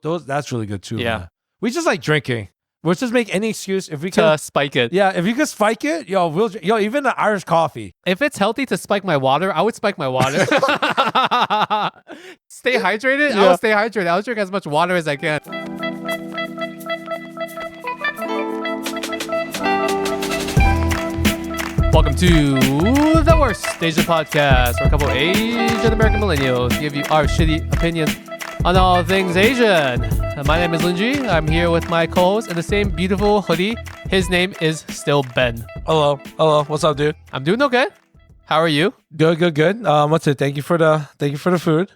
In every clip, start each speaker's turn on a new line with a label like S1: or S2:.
S1: That's really good too.
S2: Yeah.
S1: Man. We just like drinking. We'll just make any excuse if we can
S2: To spike it.
S1: Yeah, if you can spike it, even the Irish coffee.
S2: If it's healthy to spike my water, I would spike my water. Stay hydrated? I will stay hydrated. I'll drink as much water as I can. Welcome to The Worst Asian Podcast, where a couple Asian American millennials give you our shitty opinion on all things Asian. My name is Lingjie. I'm here with my co-host in the same beautiful hoodie. His name is still Ben.
S1: Hello. What's up, dude?
S2: I'm doing okay. How are you?
S1: Good. What's it? Thank you for the food.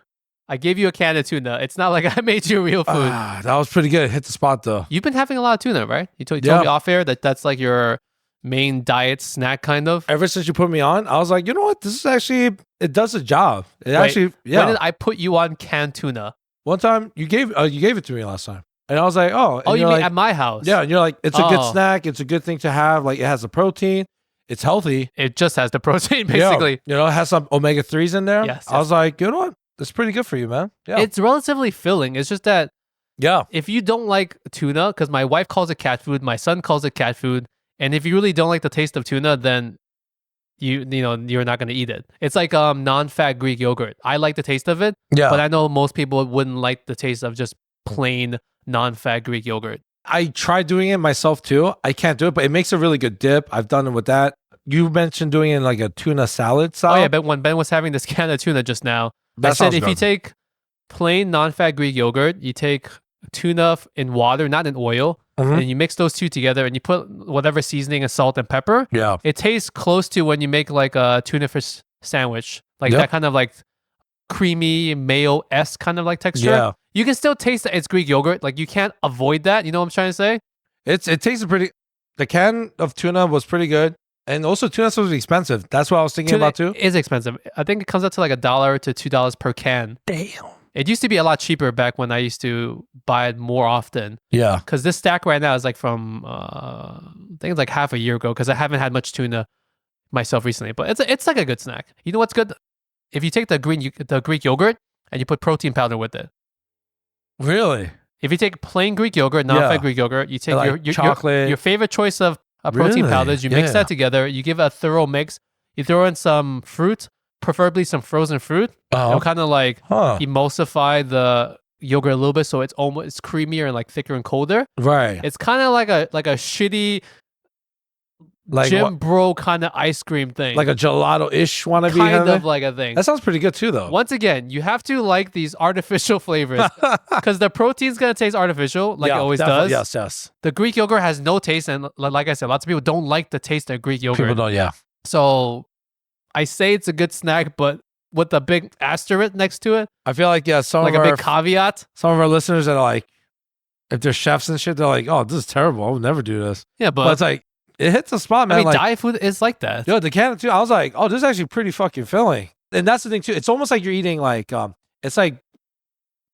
S2: I gave you a can of tuna. It's not like I made you real food.
S1: That was pretty good. Hit the spot though.
S2: You've been having a lot of tuna, right? You told me off air that that's like your main diet snack kind of.
S1: Ever since you put me on, I was like, you know what? This is actually, it does the job. When
S2: did I put you on canned tuna?
S1: One time you gave it to me last time, and I was like, oh,
S2: you mean at my house?
S1: Yeah, and you're like, it's a good snack. It's a good thing to have. Like, it has the protein. It's healthy.
S2: It just has the protein, basically.
S1: Yeah, it has some omega-3s in there.
S2: Yes.
S1: I was like, you know what? That's pretty good for you, man. Yeah.
S2: It's relatively filling. It's just that if you don't like tuna, because my wife calls it cat food, my son calls it cat food, and if you really don't like the taste of tuna, then you're not going to eat it. It's like non-fat Greek yogurt. I like the taste of it, but I know most people wouldn't like the taste of just plain non-fat Greek yogurt.
S1: I tried doing it myself too. I can't do it, but it makes a really good dip. I've done it with that. You mentioned doing it in like a tuna salad style.
S2: Oh yeah, but when Ben was having this can of tuna just now, I said if you take plain non-fat Greek yogurt, you take tuna in water, not in oil, and you mix those two together and you put whatever seasoning and salt and pepper. Yeah. It tastes close to when you make like a tuna fish sandwich. Like that kind of like creamy mayo-esque kind of like texture. Yeah. You can still taste that it's Greek yogurt. Like you can't avoid that. You know what I'm trying to say? It
S1: tasted pretty. The can of tuna was pretty good. And also tuna's supposed to be expensive. That's what I was thinking about too.
S2: It is expensive. I think it comes up to like $1 to $2 per can.
S1: Damn.
S2: It used to be a lot cheaper back when I used to buy it more often.
S1: Yeah.
S2: Because this stack right now is like from, I think it's like half a year ago because I haven't had much tuna myself recently. But it's like a good snack. You know what's good? If you take the Greek yogurt and you put protein powder with it.
S1: Really?
S2: If you take plain Greek yogurt, non-fat Greek yogurt, you take
S1: like chocolate.
S2: Your favorite choice of protein powders, you mix that together, you give it a thorough mix, you throw in some fruit, preferably some frozen fruit. It'll kind of like emulsify the yogurt a little bit so it's creamier and like thicker and colder.
S1: Right.
S2: It's kind of like a shitty gym bro kind of ice cream thing.
S1: Like a gelato-ish wannabe
S2: kind of like a thing.
S1: That sounds pretty good too though.
S2: Once again, you have to like these artificial flavors because the protein's going to taste artificial like it always does.
S1: Yes.
S2: The Greek yogurt has no taste, and like I said, lots of people don't like the taste of Greek yogurt.
S1: People don't,
S2: So I say it's a good snack, but with a big asterisk next to it.
S1: I feel like, some
S2: like
S1: of
S2: a big caveat.
S1: Some of our listeners that are like, if they're chefs and shit, they're like, oh, this is terrible. I would never do this.
S2: Yeah, but
S1: it's like, it hits the spot, man.
S2: I mean, diet food is like that.
S1: Yo, the can too. I was like, oh, this is actually pretty fucking filling. And that's the thing too. It's almost like you're eating like, it's like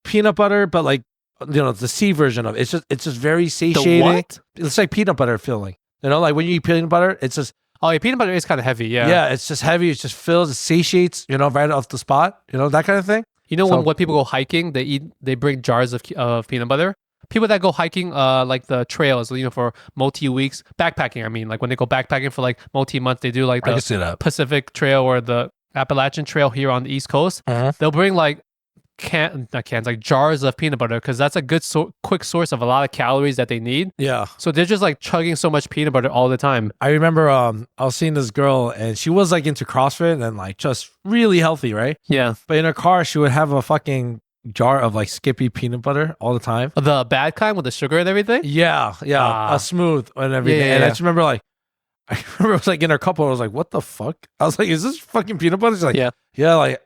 S1: peanut butter, but like, the C version of it. It's just very satiating.
S2: The what?
S1: It's like peanut butter filling. Like when you eat peanut butter, it's just.
S2: Oh, yeah, peanut butter is kind of heavy, yeah.
S1: Yeah, it's just heavy. It just fills, it satiates, right off the spot. That kind of thing.
S2: When people go hiking, they bring jars of peanut butter. People that go hiking, like the trails, for multi-weeks, backpacking, I mean, like when they go backpacking for like multi-months, they do like the Pacific Trail or the Appalachian Trail here on the East Coast. They'll bring like jars of peanut butter because that's a good quick source of a lot of calories that they need. Yeah. So they're just like chugging so much peanut butter all the time.
S1: I remember I was seeing this girl and she was like into CrossFit and like just really healthy, right?
S2: Yeah.
S1: But in her car, she would have a fucking jar of like Skippy peanut butter all the time.
S2: The bad kind with the sugar and everything?
S1: Yeah. A smooth and everything. And I just remember I remember it was like in her cup, I was like, what the fuck? I was like, is this fucking peanut butter? She's like, yeah, like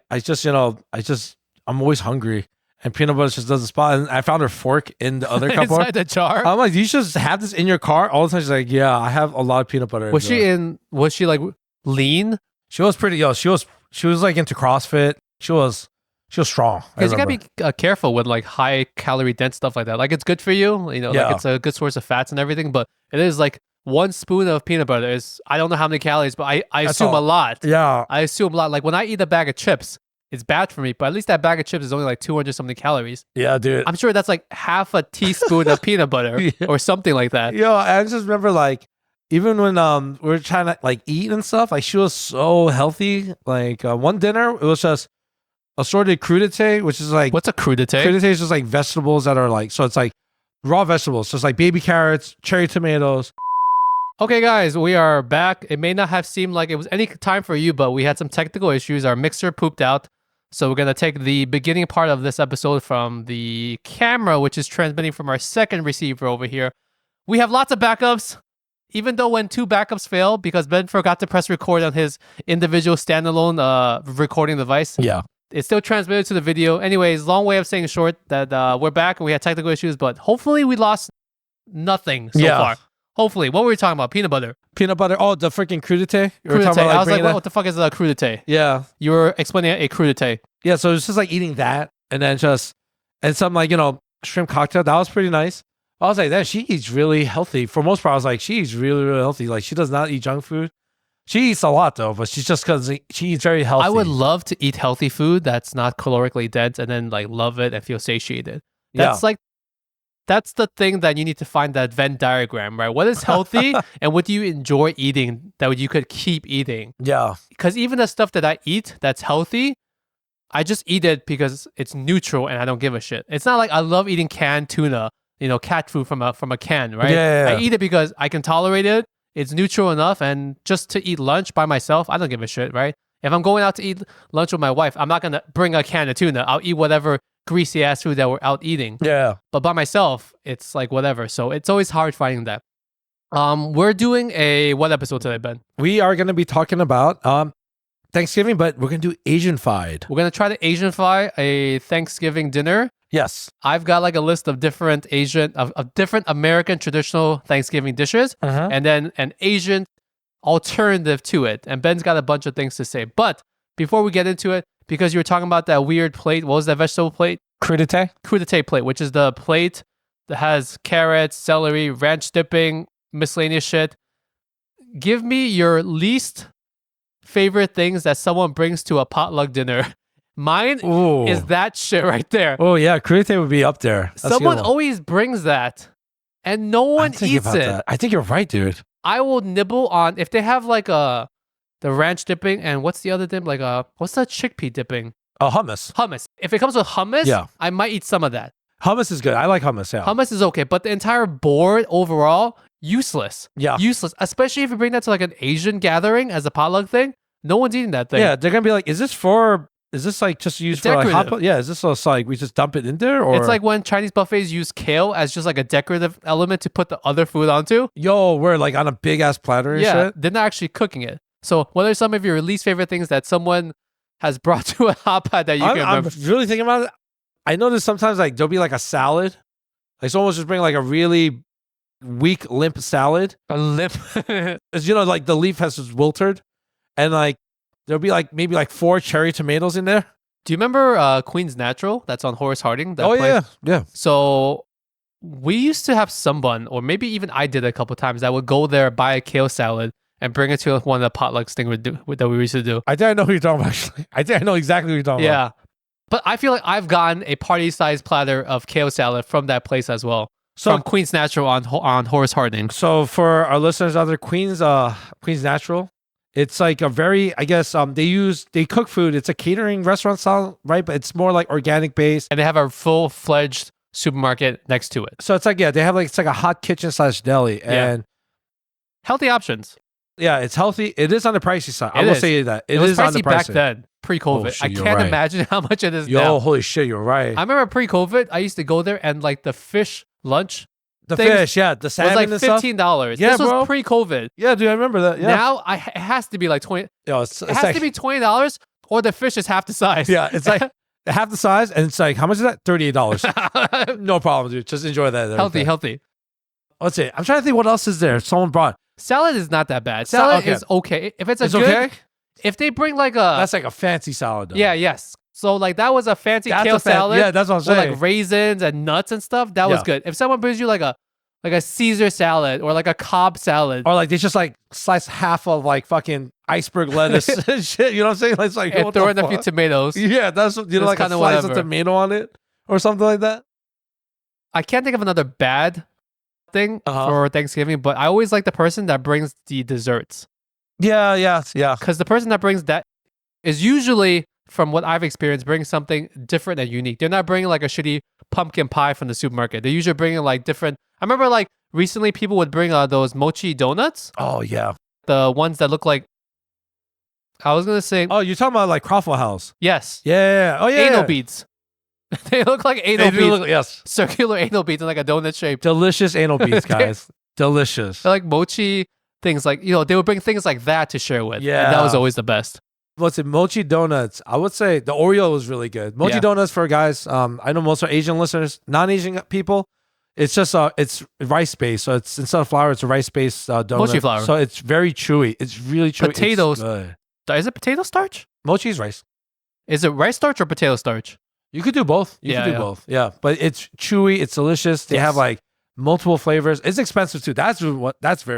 S1: I'm always hungry. And peanut butter just does the spot. And I found her fork in the other cup.
S2: Inside the jar?
S1: I'm like, you should just have this in your car all the time. She's like, yeah, I have a lot of peanut butter.
S2: Was she like lean?
S1: She was pretty, she was like into CrossFit. She was strong.
S2: Because you gotta be careful with like high calorie dense stuff like that. Like it's good for you, like it's a good source of fats and everything, but it is like one spoon of peanut butter is, I don't know how many calories, but I assume a lot.
S1: Yeah.
S2: I assume a lot. Like when I eat a bag of chips, it's bad for me. But at least that bag of chips is only like 200 something calories.
S1: Yeah, dude.
S2: I'm sure that's like half a teaspoon of peanut butter or something like that.
S1: Yo, I just remember like even when we were trying to like eat and stuff, like she was so healthy. Like one dinner, it was just assorted crudité, which is like,
S2: what's a crudité?
S1: Crudité is just like vegetables that are like, so it's like raw vegetables. So it's like baby carrots, cherry tomatoes.
S2: Okay, guys, we are back. It may not have seemed like it was any time for you, but we had some technical issues. Our mixer pooped out. So we're going to take the beginning part of this episode from the camera, which is transmitting from our second receiver over here. We have lots of backups, even though when 2 backups fail, because Ben forgot to press record on his individual standalone recording device.
S1: Yeah.
S2: It's still transmitted to the video. Anyways, long way of saying short that we're back and we had technical issues, but hopefully we lost nothing so far. Hopefully. What were we talking about? Peanut butter.
S1: Peanut butter. Oh, the freaking crudité.
S2: Crudité. I was like, what the fuck is a crudité?
S1: Yeah.
S2: You were explaining a crudité.
S1: Yeah, so it's just like eating that and then and some like, shrimp cocktail. That was pretty nice. I was like, she eats really healthy. For most part, I was like, she eats really, really healthy. Like, she does not eat junk food. She eats a lot, though, but she's just because she eats very healthy.
S2: I would love to eat healthy food that's not calorically dense and then like love it and feel satiated. That's the thing that you need to find that Venn diagram, right? What is healthy and what do you enjoy eating that you could keep eating?
S1: Yeah.
S2: Because even the stuff that I eat that's healthy, I just eat it because it's neutral and I don't give a shit. It's not like I love eating canned tuna, cat food from a can, right?
S1: Yeah.
S2: I eat it because I can tolerate it. It's neutral enough. And just to eat lunch by myself, I don't give a shit, right? If I'm going out to eat lunch with my wife, I'm not going to bring a can of tuna. I'll eat whatever greasy ass food that we're out eating.
S1: Yeah.
S2: But by myself, it's like whatever. So it's always hard finding that. We're doing what episode today, Ben?
S1: We are going to be talking about Thanksgiving, but we're going to do Asian-fied.
S2: We're going to try to Asian-fy a Thanksgiving dinner.
S1: Yes.
S2: I've got like a list of different different American traditional Thanksgiving dishes and then an Asian alternative to it. And Ben's got a bunch of things to say. But before we get into it, because you were talking about that weird plate, what was that vegetable plate?
S1: Crudité?
S2: Crudité plate, which is the plate that has carrots, celery, ranch dipping, miscellaneous shit. Give me your least favorite things that someone brings to a potluck dinner. Mine is that shit right there.
S1: Oh, yeah. Crudité would be up there.
S2: That's someone always brings that, and no one eats it.
S1: That. I think you're right, dude.
S2: I will nibble on, if they have like the ranch dipping, and what's the other dip? Like what's that chickpea dipping?
S1: Hummus.
S2: Hummus. If it comes with hummus, I might eat some of that.
S1: Hummus is good. I like hummus, yeah.
S2: Hummus is okay, but the entire board overall, useless.
S1: Yeah.
S2: Useless. Especially if you bring that to like an Asian gathering as a potluck thing. No one's eating that thing.
S1: Yeah, they're going to be like, is this like just used for like hot? Yeah, is this also like we just dump it in there? Or
S2: it's like when Chinese buffets use kale as just like a decorative element to put the other food onto.
S1: Yo, we're like on a big ass platter and shit.
S2: They're not actually cooking it. So what are some of your least favorite things that someone has brought to a hot pot that you can remember?
S1: I'm really thinking about it. I notice sometimes like there'll be like a salad. Like someone will just bring like a really weak, limp salad.
S2: A limp?
S1: Like the leaf has just wilted. And like there'll be like maybe like 4 cherry tomatoes in there.
S2: Do you remember Queen's Natural? That's on Horace Harding.
S1: Yeah.
S2: So we used to have someone, or maybe even I did a couple times, that would go there, buy a kale salad, and bring it to one of the potlucks thing that we used to do.
S1: I think I know who you're talking about, actually. I think I know exactly what you're talking about.
S2: Yeah. But I feel like I've gotten a party-sized platter of kale salad from that place as well. So, from Queen's Natural on Horace Harding.
S1: So for our listeners out there, Queen's Natural, it's like a very, I guess, they cook food. It's a catering restaurant style, right? But it's more like organic based.
S2: And they have a full-fledged supermarket next to it.
S1: So it's like, they have like, it's like a hot kitchen / deli. And
S2: healthy options.
S1: Yeah, it's healthy. It is on the pricey side. I will say that.
S2: It was pricey back then, pre-COVID.
S1: Oh, shit,
S2: I can't imagine how much it is now.
S1: Holy shit, you're right.
S2: I remember pre-COVID, I used to go there and like the fish lunch.
S1: The fish, the salmon
S2: was like $15.
S1: Yeah,
S2: this was pre-COVID.
S1: Yeah, dude, I remember that. Yeah.
S2: Now it has to be like $20. It has to be $20 or the fish is half the size.
S1: Yeah, it's like half the size and it's like, how much is that? $38. No problem, dude. Just enjoy that.
S2: Healthy.
S1: Let's see. I'm trying to think what else is there. Someone brought.
S2: Salad is not that bad. Salad is okay. If it's okay. If they bring like
S1: that's like a fancy salad though.
S2: Yeah, yes. So like that was a fancy kale salad.
S1: Yeah, that's what I'm saying.
S2: With like raisins and nuts and stuff. That was good. If someone brings you like a Caesar salad or like a Cobb salad.
S1: Or like they just like slice half of like fucking iceberg lettuce and shit. You know what I'm saying? It's like
S2: and throw in a few tomatoes.
S1: Yeah, that's like a slice of tomato on it or something like that.
S2: I can't think of another bad thing for Thanksgiving, but I always like the person that brings the desserts.
S1: Yeah.
S2: Because the person that brings that is usually, from what I've experienced, bringing something different and unique. They're not bringing like a shitty pumpkin pie from the supermarket. They're usually bringing like different. I remember like recently people would bring those mochi donuts.
S1: Oh yeah,
S2: the ones that look like. I was gonna say.
S1: Oh, you're talking about like Croffle House?
S2: Yes.
S1: Yeah. Oh yeah.
S2: Anal beads. They look like anal beads.
S1: Yes.
S2: Circular anal beads in like a donut shape.
S1: Delicious anal beads, guys. Delicious.
S2: They're like mochi things, like, you know, they would bring things like that to share with. Yeah. And that was always the best.
S1: What's it? Mochi donuts. I would say the Oreo was really good. Mochi donuts for guys. I know most are Asian listeners, non-Asian people. It's just it's rice based, so it's instead of flour, it's a rice based donut.
S2: Mochi flour.
S1: So it's very chewy. It's really chewy.
S2: Potatoes. Is it potato starch?
S1: Mochi is rice.
S2: Is it rice starch or potato starch?
S1: You could do both. You could do both. Yeah, but it's chewy. It's delicious. They have like multiple flavors. It's expensive too. That's very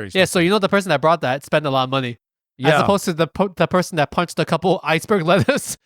S1: expensive.
S2: Yeah. So you know the person that brought that spent a lot of money. Yeah. As opposed to the person that punched a couple iceberg lettuce.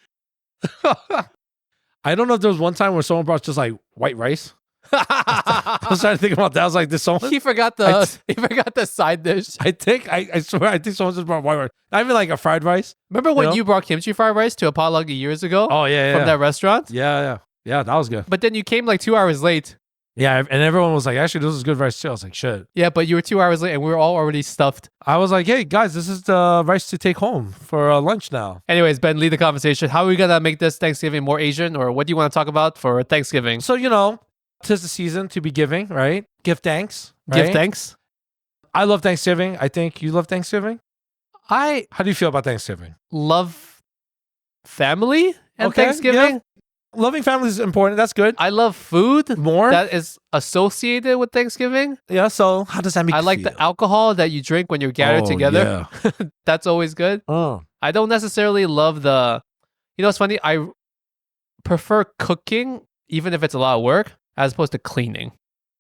S1: I don't know if there was one time where someone brought just like white rice. I was trying to think about that. I was like, did someone?
S2: He forgot the side dish.
S1: I swear, I think someone just brought white rice. Not even like a fried rice.
S2: Remember when you brought kimchi fried rice to a potluck years ago?
S1: Oh yeah,
S2: from that restaurant.
S1: Yeah, that was good.
S2: But then you came like 2 hours late.
S1: Yeah, and everyone was like, actually, this is good rice too. I was like, shit.
S2: Yeah, but you were 2 hours late, and we were all already stuffed.
S1: I was like, hey guys, this is the rice to take home for lunch now.
S2: Anyways, Ben, lead the conversation. How are we gonna make this Thanksgiving more Asian, or what do you want to talk about for Thanksgiving?
S1: So 'tis the season to be giving, right? Give thanks. Right?
S2: Give thanks.
S1: I love Thanksgiving. I think you love Thanksgiving. How do you feel about Thanksgiving?
S2: Love family and Thanksgiving.
S1: Yeah. Loving family is important. That's good.
S2: I love food
S1: more
S2: that is associated with Thanksgiving.
S1: Yeah. So how does that make you feel?
S2: I like the alcohol that you drink when you're gathered together. Yeah. That's always good. I don't necessarily love it's funny. I prefer cooking, even if it's a lot of work, as opposed to cleaning.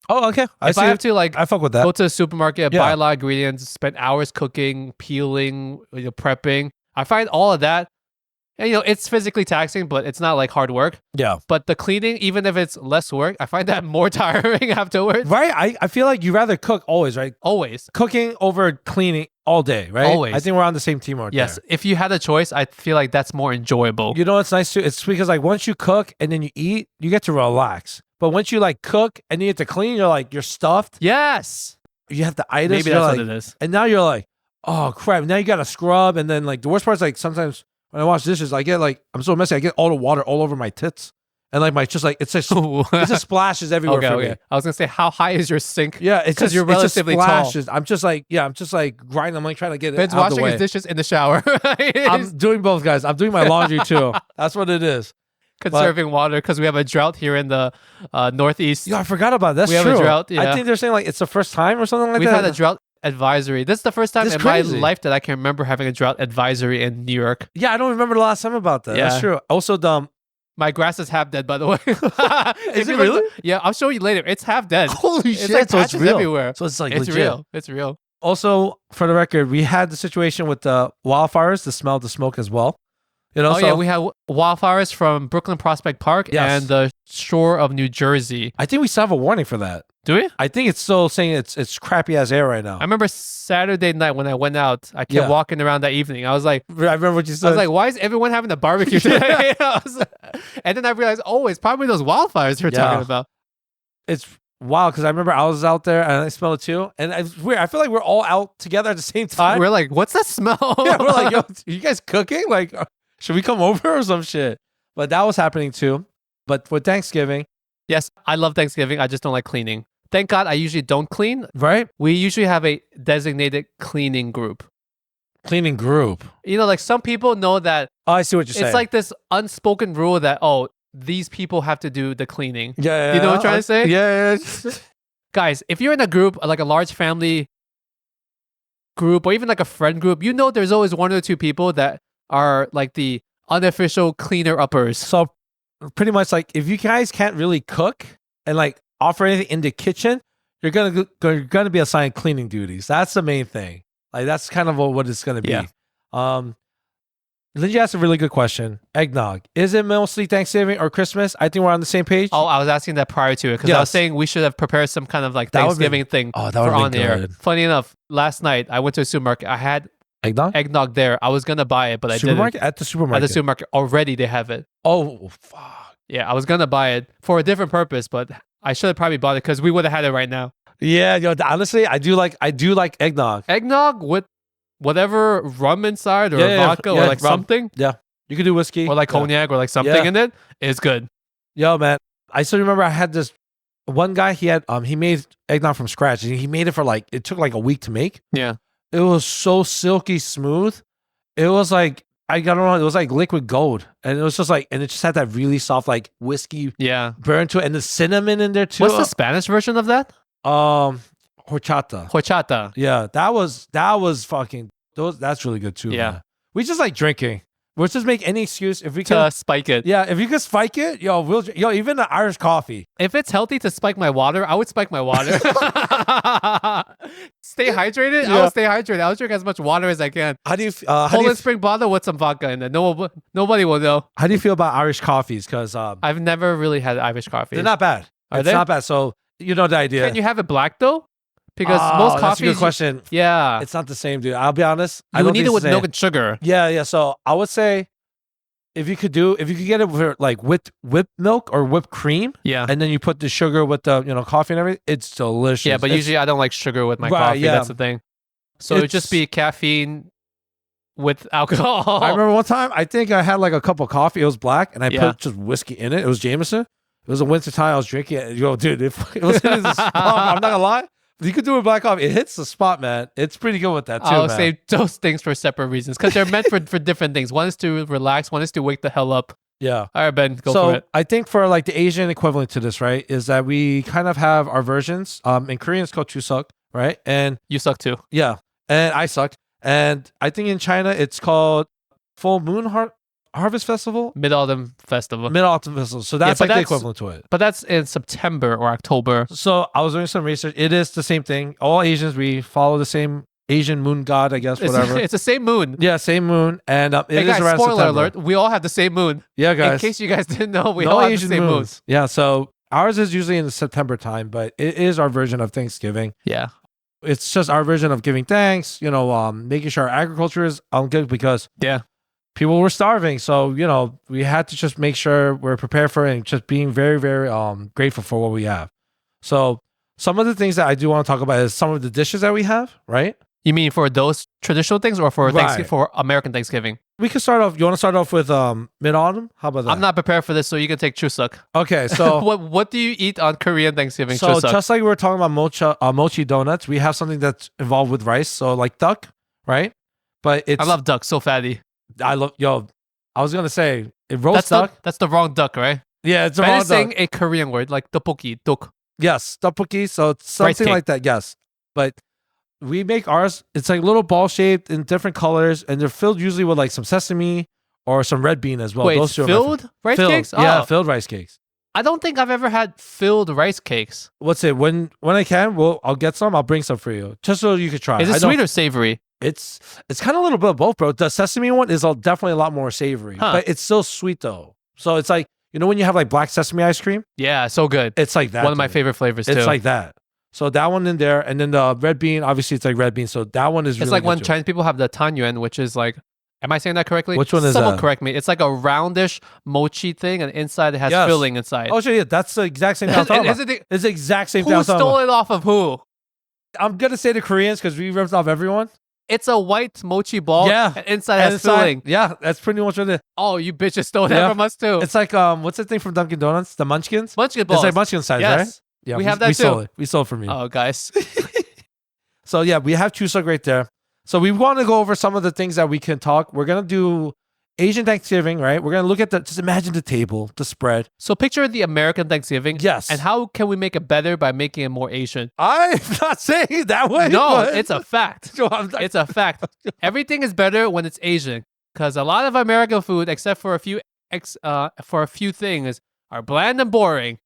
S1: Oh, okay.
S2: I have to I
S1: fuck with that.
S2: Go to the supermarket, buy a lot of ingredients, spend hours cooking, peeling, prepping. I find all of that, and it's physically taxing, but it's not like hard work.
S1: Yeah.
S2: But the cleaning, even if it's less work, I find that more tiring afterwards.
S1: Right. I feel like you rather cook always, right?
S2: Always.
S1: Cooking over cleaning all day, right?
S2: Always.
S1: I think we're on the same team right there.
S2: Yes. If you had a choice, I feel like that's more enjoyable.
S1: You know what's nice too? It's because like once you cook and then you eat, you get to relax. But once you like cook and you have to clean, you're stuffed.
S2: Yes.
S1: You have the items.
S2: Maybe that's what it is.
S1: And now you're like, oh crap. Now you got to scrub. And then like the worst part is like sometimes when I wash dishes, I get like, I'm so messy. I get all the water all over my tits. And like it just splashes everywhere for me.
S2: I was going to say, how high is your sink?
S1: Yeah. It's just,
S2: you're relatively tall.
S1: I'm just like grinding. I'm like trying to get it
S2: Ben's
S1: out of the way.
S2: washing his dishes in the shower.
S1: I'm doing both, guys. I'm doing my laundry too. That's what it is.
S2: Conserving water because we have a drought here in the Northeast.
S1: Yeah, I forgot about that. That's
S2: true. We have a drought. Yeah.
S1: I think they're saying like it's the first time or something like
S2: We've
S1: that.
S2: We've had a drought advisory. This is the first time in my life that I can remember having a drought advisory in New York.
S1: Yeah, I don't remember the last time about that. Yeah. That's true. Also,
S2: my grass is half dead, by the way.
S1: Is it really?
S2: Yeah, I'll show you later. It's half dead.
S1: Holy shit!
S2: Like
S1: so it's real.
S2: Everywhere.
S1: So it's like
S2: it's
S1: legit.
S2: Real. It's real.
S1: Also, for the record, we had the situation with the wildfires, the smell of the smoke as well.
S2: We had wildfires from Brooklyn Prospect Park and the shore of New Jersey.
S1: I think we still have a warning for that.
S2: Do we?
S1: I think it's still saying it's crappy ass air right now.
S2: I remember Saturday night when I went out, I kept walking around that evening. I was like,
S1: I remember what you said.
S2: I was like, why is everyone having a barbecue today? And then I realized, it's probably those wildfires you're talking about. It's
S1: wild because I remember I was out there and I smelled it too. And it's weird. I feel like we're all out together at the same time.
S2: We're like, what's that smell?
S1: Yeah, we're like, yo, are you guys cooking? Like, should we come over or some shit? But that was happening too. But for Thanksgiving.
S2: Yes, I love Thanksgiving. I just don't like cleaning. Thank God I usually don't clean.
S1: Right?
S2: We usually have a designated cleaning group.
S1: Cleaning group?
S2: Like some people know that.
S1: Oh, I see what you're saying.
S2: It's like this unspoken rule that, these people have to do the cleaning.
S1: Yeah.
S2: You know what I'm trying to say?
S1: Yeah.
S2: Guys, if you're in a group, like a large family group or even like a friend group, there's always one or two people that are like the unofficial cleaner uppers.
S1: So pretty much like if you guys can't really cook and like offer anything in the kitchen, you're gonna be assigned cleaning duties. That's the main thing. Like that's kind of what it's gonna be.
S2: Yeah.
S1: Lingjie asked a really good question. Eggnog. Is it mostly Thanksgiving or Christmas? I think we're on the same page.
S2: Oh, I was asking that prior to it because I was saying we should have prepared some kind of like Thanksgiving thing
S1: for
S2: on
S1: the air.
S2: Funny enough, last night I went to a supermarket. I had eggnog there. I was going to buy it, but I didn't.
S1: At the supermarket?
S2: At the supermarket. Already they have it.
S1: Oh, fuck.
S2: Yeah, I was going to buy it for a different purpose, but I should have probably bought it because we would have had it right now.
S1: Yeah, yo, honestly, I do like eggnog.
S2: Eggnog with whatever rum inside or vodka or like rum. Something.
S1: Yeah. You could do whiskey.
S2: Or like cognac or like something in it. It's good.
S1: Yo, man. I still remember I had this one guy, he made eggnog from scratch. And he made it for it took like a week to make.
S2: Yeah.
S1: It was so silky smooth. It was like, I don't know, it was like liquid gold. And it was just and it just had that really soft whiskey burn to it. And the cinnamon in there too.
S2: What's the Spanish version of that?
S1: Horchata.
S2: Horchata.
S1: Yeah, that was fucking that's really good too. Yeah. Man. We just like drinking. We'll just make any excuse if we can
S2: spike it.
S1: Yeah, if you can spike it, even the Irish coffee.
S2: If it's healthy to spike my water, I would spike my water. Stay hydrated. Yeah. I will stay hydrated. I'll drink as much water as I can.
S1: How do you
S2: Poland spring bottle with some vodka in it? Nobody will know.
S1: How do you feel about Irish coffees? Because
S2: I've never really had Irish coffee.
S1: They're not bad. It's not bad. So you know the idea.
S2: Can you have it black though? Because most coffees.
S1: That's a good question.
S2: Yeah.
S1: It's not the same, dude. I'll be honest.
S2: You would need it with milk and sugar.
S1: Yeah. So I would say if you could get it with whipped milk or whipped cream.
S2: Yeah.
S1: And then you put the sugar with the coffee and everything, it's delicious.
S2: Yeah, but usually I don't like sugar with my coffee. Yeah. That's the thing. So it would just be caffeine with alcohol.
S1: I remember one time, I think I had a cup of coffee. It was black, and I put just whiskey in it. It was Jameson. It was a winter time. I was drinking it. Yo, dude, it was hitting the spot. I'm not gonna lie. You could do it black coffee. It hits the spot, man. It's pretty good with that too.
S2: I'll save those things for separate reasons because they're meant for different things. One is to relax. One is to wake the hell up.
S1: Yeah.
S2: All right, Ben, go for it.
S1: I think for the Asian equivalent to this, right, is that we kind of have our versions. In Korean, it's called Chuseok, right? And
S2: you suck too.
S1: Yeah, and I suck. And I think in China, it's called Full Moon Harvest Festival?
S2: Mid-Autumn Festival.
S1: Mid-Autumn Festival. So that's the equivalent to it.
S2: But that's in September or October.
S1: So I was doing some research. It is the same thing. All Asians, we follow the same Asian moon god, I guess, whatever.
S2: It's the same moon.
S1: Yeah, same moon. And it is
S2: guys,
S1: around
S2: spoiler
S1: September.
S2: alert, we all have the same moon.
S1: Yeah, guys.
S2: In case you guys didn't know, we all have Asian the same moons.
S1: Yeah, so ours is usually in the September time, but it is our version of Thanksgiving.
S2: Yeah.
S1: It's just our version of giving thanks, making sure our agriculture is good because people were starving. So, we had to just make sure we're prepared for it and just being very, very grateful for what we have. So some of the things that I do want to talk about is some of the dishes that we have, right?
S2: You mean for those traditional things or for for American Thanksgiving?
S1: We can start off. You want to start off with mid-autumn? How about that?
S2: I'm not prepared for this, so you can take Chuseok.
S1: Okay, so
S2: what do you eat on Korean Thanksgiving?
S1: So
S2: Chuseok?
S1: Just like we were talking about mochi donuts, we have something that's involved with rice. So like duck, right? But I
S2: love duck, so fatty.
S1: I was gonna say roast duck.
S2: That's the wrong duck, right?
S1: Yeah, it's the wrong duck.
S2: Saying a Korean word like tteokbokki, duk.
S1: Yes, tteokbokki. So it's something like that. Yes, but we make ours. It's like little ball shaped in different colors, and they're filled usually with some sesame or some red bean as well.
S2: Wait, those filled rice cakes?
S1: Yeah, filled rice cakes.
S2: I don't think I've ever had filled rice cakes.
S1: What's it? When I can, I'll get some. I'll bring some for you, just so you could try.
S2: Is it sweet or savory?
S1: It's kind of a little bit of both, bro. The sesame one is definitely a lot more savory, but it's still sweet though. So it's like when you have black sesame ice cream.
S2: Yeah, so good.
S1: It's like that.
S2: One of my favorite flavors too.
S1: It's like that. So that one in there, and then the red bean, obviously it's like red bean. So that one is.
S2: It's
S1: really
S2: like when Chinese people have the tanyuan, which is like. Am I saying that correctly?
S1: Which one is
S2: Someone
S1: that?
S2: correct me. It's like a roundish mochi thing, and inside it has filling inside.
S1: Oh, shit, yeah, that's the exact same thing I'm talking about. It's the exact same thing I'm talking about.
S2: Who stole it off of who?
S1: I'm going to say the Koreans because we ripped off everyone.
S2: It's a white mochi ball.
S1: Yeah.
S2: And inside has filling.
S1: Yeah, that's pretty much what it is.
S2: Oh, you bitches stole that from us too.
S1: It's like, what's the thing from Dunkin' Donuts? The Munchkins?
S2: Munchkin balls.
S1: It's like Munchkin size, right? Yeah,
S2: we have that too.
S1: Sold it. We sold from you.
S2: Oh, guys.
S1: So yeah, we have Chuseok right there. So we want to go over some of the things that we can talk. We're going to do Asian Thanksgiving, right? We're going to look at just imagine the table, the spread.
S2: So picture the American Thanksgiving.
S1: Yes.
S2: And how can we make it better by making it more Asian?
S1: I'm not saying it that way.
S2: No, it's a fact. It's a fact. Everything is better when it's Asian because a lot of American food, except for a few things, are bland and boring.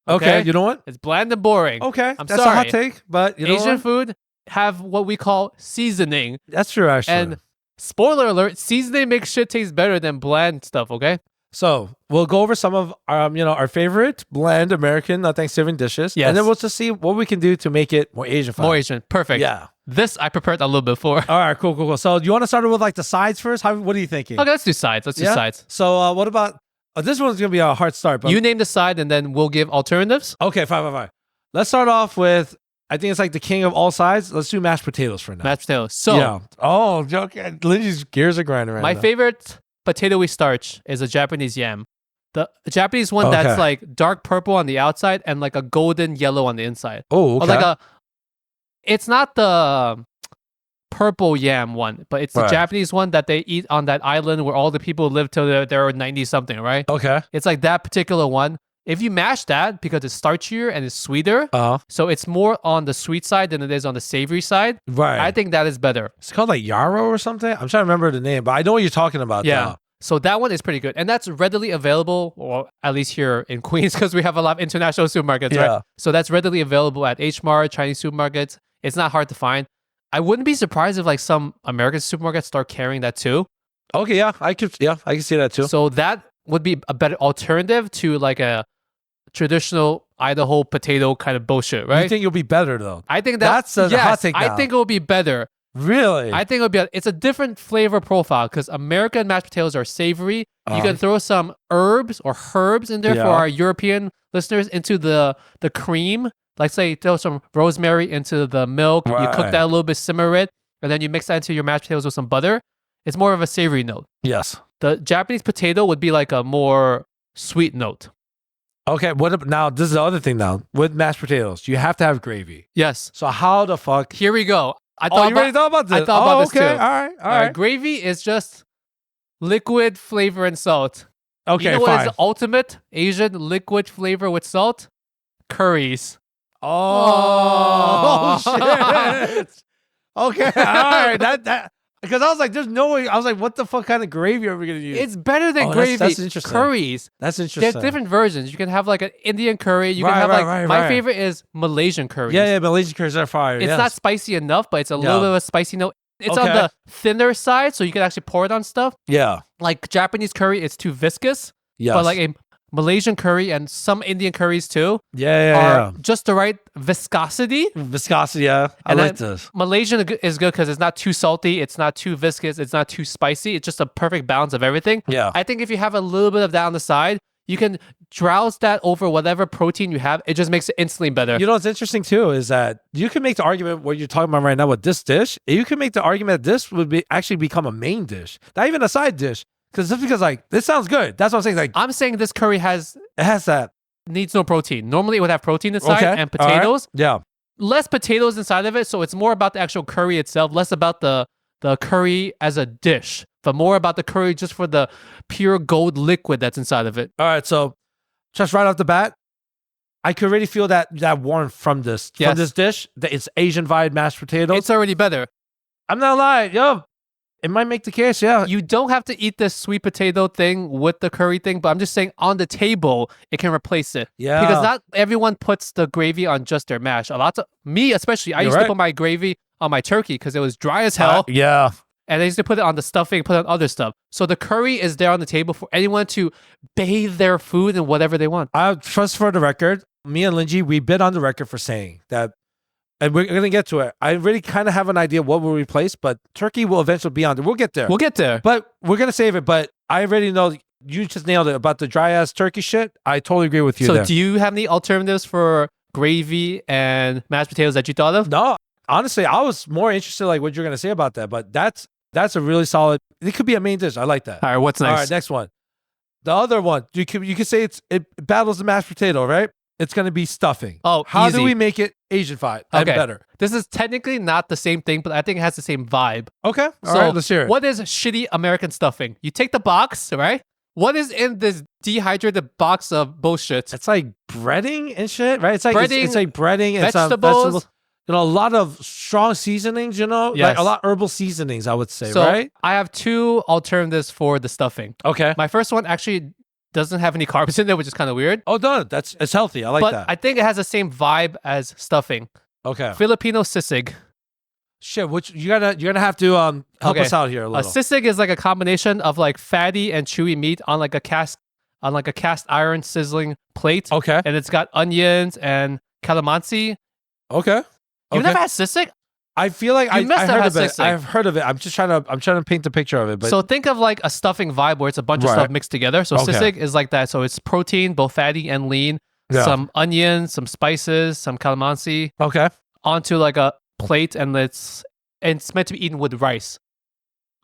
S1: Okay, you know what?
S2: It's bland and boring.
S1: Okay,
S2: I'm
S1: that's
S2: sorry.
S1: a hot take, but you know
S2: Asian food have what we call seasoning.
S1: That's true, actually.
S2: And Spoiler alert, seasoning makes shit taste better than bland stuff, okay?
S1: So we'll go over some of our favorite bland American Thanksgiving dishes.
S2: Yes.
S1: And then we'll just see what we can do to make it more Asian.
S2: More Asian. Perfect.
S1: Yeah.
S2: This I prepared a little bit for.
S1: All right, cool. So you want to start with like the sides first? What are you thinking?
S2: Okay, let's do sides. Do sides.
S1: So what about this one's gonna be a hard start, but
S2: you name the side and then we'll give alternatives.
S1: Okay, fine. Let's start off with, I think it's like the king of all sides. Let's do mashed potatoes for now.
S2: Mashed potatoes. So
S1: yeah. Oh, joking. Lingjie's gears are grinding right now.
S2: My favorite potato-y starch is a Japanese yam. The Japanese one that's like dark purple on the outside and like a golden yellow on the inside.
S1: Oh, okay.
S2: Or like it's not the purple yam one, but it's the Japanese one that they eat on that island where all the people live till they're 90 something, right?
S1: Okay.
S2: It's like that particular one. If you mash that, because it's starchier and it's sweeter, so it's more on the sweet side than it is on the savory side.
S1: Right.
S2: I think that is better.
S1: It's called like yarrow or something. I'm trying to remember the name, but I know what you're talking about.
S2: Yeah.
S1: Now.
S2: So that one is pretty good. And that's readily available, or at least here in Queens, because we have a lot of international supermarkets, right? So that's readily available at H Mart, Chinese supermarkets. It's not hard to find. I wouldn't be surprised if like some American supermarkets start carrying that too.
S1: Okay, I can see that too.
S2: So that would be a better alternative to like a traditional Idaho potato kind of bullshit, right?
S1: You think it'll be better though?
S2: I think
S1: that's a hot take now.
S2: I think it will be better.
S1: Really?
S2: I think it's a different flavor profile because American mashed potatoes are savory. You can throw some herbs or herbs in there for our European listeners into the cream. Like say throw some rosemary into the milk. You cook that a little bit, simmer it, and then you mix that into your mashed potatoes with some butter. It's more of a savory note.
S1: Yes.
S2: The Japanese potato would be like a more sweet note.
S1: Okay, now this is the other thing now. With mashed potatoes, you have to have gravy.
S2: Yes.
S1: So how the fuck?
S2: Here we go.
S1: You already thought about this?
S2: I thought about this too.
S1: All right.
S2: Gravy is just liquid flavor and salt.
S1: Okay,
S2: you know
S1: fine.
S2: what is the ultimate Asian liquid flavor with salt? Curries.
S1: Oh shit. Okay, all right. That because I was like, there's no way. I was like, what the fuck kind of gravy are we gonna use?
S2: It's better than gravy.
S1: That's interesting.
S2: Curries.
S1: That's interesting.
S2: There's different versions. You can have like an Indian curry. You can have my favorite is Malaysian curries.
S1: Yeah, Malaysian curries are fire.
S2: It's not spicy enough, but it's a little bit of a spicy note. It's on the thinner side, so you can actually pour it on stuff.
S1: Yeah.
S2: Like Japanese curry, it's too viscous.
S1: Yes.
S2: But like a Malaysian curry and some Indian curries too
S1: are
S2: just the right viscosity.
S1: Yeah. I like this.
S2: Malaysian is good because it's not too salty, it's not too viscous, it's not too spicy. It's just a perfect balance of everything.
S1: Yeah.
S2: I think if you have a little bit of that on the side, you can drowse that over whatever protein you have. It just makes it instantly better.
S1: You know what's interesting too is that you can make the argument what you're talking about right now with this dish. You can make the argument that this would actually become a main dish, not even a side dish. Because like this sounds good. That's what I'm saying. Like
S2: I'm saying this curry has
S1: that.
S2: Needs no protein. Normally it would have protein inside and potatoes.
S1: Right. Yeah.
S2: Less potatoes inside of it, so it's more about the actual curry itself, less about the curry as a dish, but more about the curry just for the pure gold liquid that's inside of it.
S1: All right, so just right off the bat, I could already feel that warmth from this dish. That it's Asian vibe mashed potatoes.
S2: It's already better.
S1: I'm not lying, yo. It might make the case, yeah.
S2: You don't have to eat this sweet potato thing with the curry thing, but I'm just saying on the table, it can replace it.
S1: Yeah.
S2: Because not everyone puts the gravy on just their mash. Me especially, I used to put my gravy on my turkey because it was dry as hell.
S1: Yeah.
S2: And I used to put it on the stuffing, put it on other stuff. So the curry is there on the table for anyone to bathe their food in whatever they want.
S1: Just for the record, me and Lingjie, we've been on the record for saying that, and we're going to get to it. I really kind of have an idea what will replace, but turkey will eventually be on there. We'll get there. But we're going to save it. But I already know you just nailed it about the dry ass turkey shit. I totally agree with you there.
S2: So do you have any alternatives for gravy and mashed potatoes that you thought of?
S1: No, honestly, I was more interested like what you're going to say about that. But that's a really solid, it could be a main dish. I like that.
S2: All right, what's next?
S1: All right, next one. The other one, you could say it battles the mashed potato, right? It's going to be stuffing.
S2: Oh,
S1: how
S2: easy.
S1: do we make it Asian-fied and better?
S2: This is technically not the same thing, but I think it has the same vibe.
S1: Okay. All right, let's hear it.
S2: What is shitty American stuffing? You take the box, right? What is in this dehydrated box of bullshit?
S1: It's like breading and shit, right? It's like
S2: breading,
S1: it's like breading and vegetables. You know, a lot of strong seasonings, you know?
S2: Yes.
S1: Like a lot of herbal seasonings, I would say,
S2: so
S1: right?
S2: I have two alternatives for the stuffing.
S1: Okay.
S2: My first one actually doesn't have any carbs in there, which is kind of weird.
S1: Oh, no, it's healthy. I like that.
S2: But I think it has the same vibe as stuffing.
S1: Okay.
S2: Filipino sisig.
S1: Shit, which you're gonna have to help us out here a little.
S2: Sisig is like a combination of like fatty and chewy meat on like a cast iron sizzling plate.
S1: Okay.
S2: And it's got onions and calamansi.
S1: Okay.
S2: You've never had sisig?
S1: I feel like I heard of it.
S2: Sisig.
S1: I've heard of it. I'm trying to paint the picture of it. But
S2: so think of like a stuffing vibe where it's a bunch of stuff mixed together. So sisig is like that. So it's protein, both fatty and lean. Yeah. Some onions, some spices, some calamansi.
S1: Okay.
S2: Onto like a plate, and it's meant to be eaten with rice.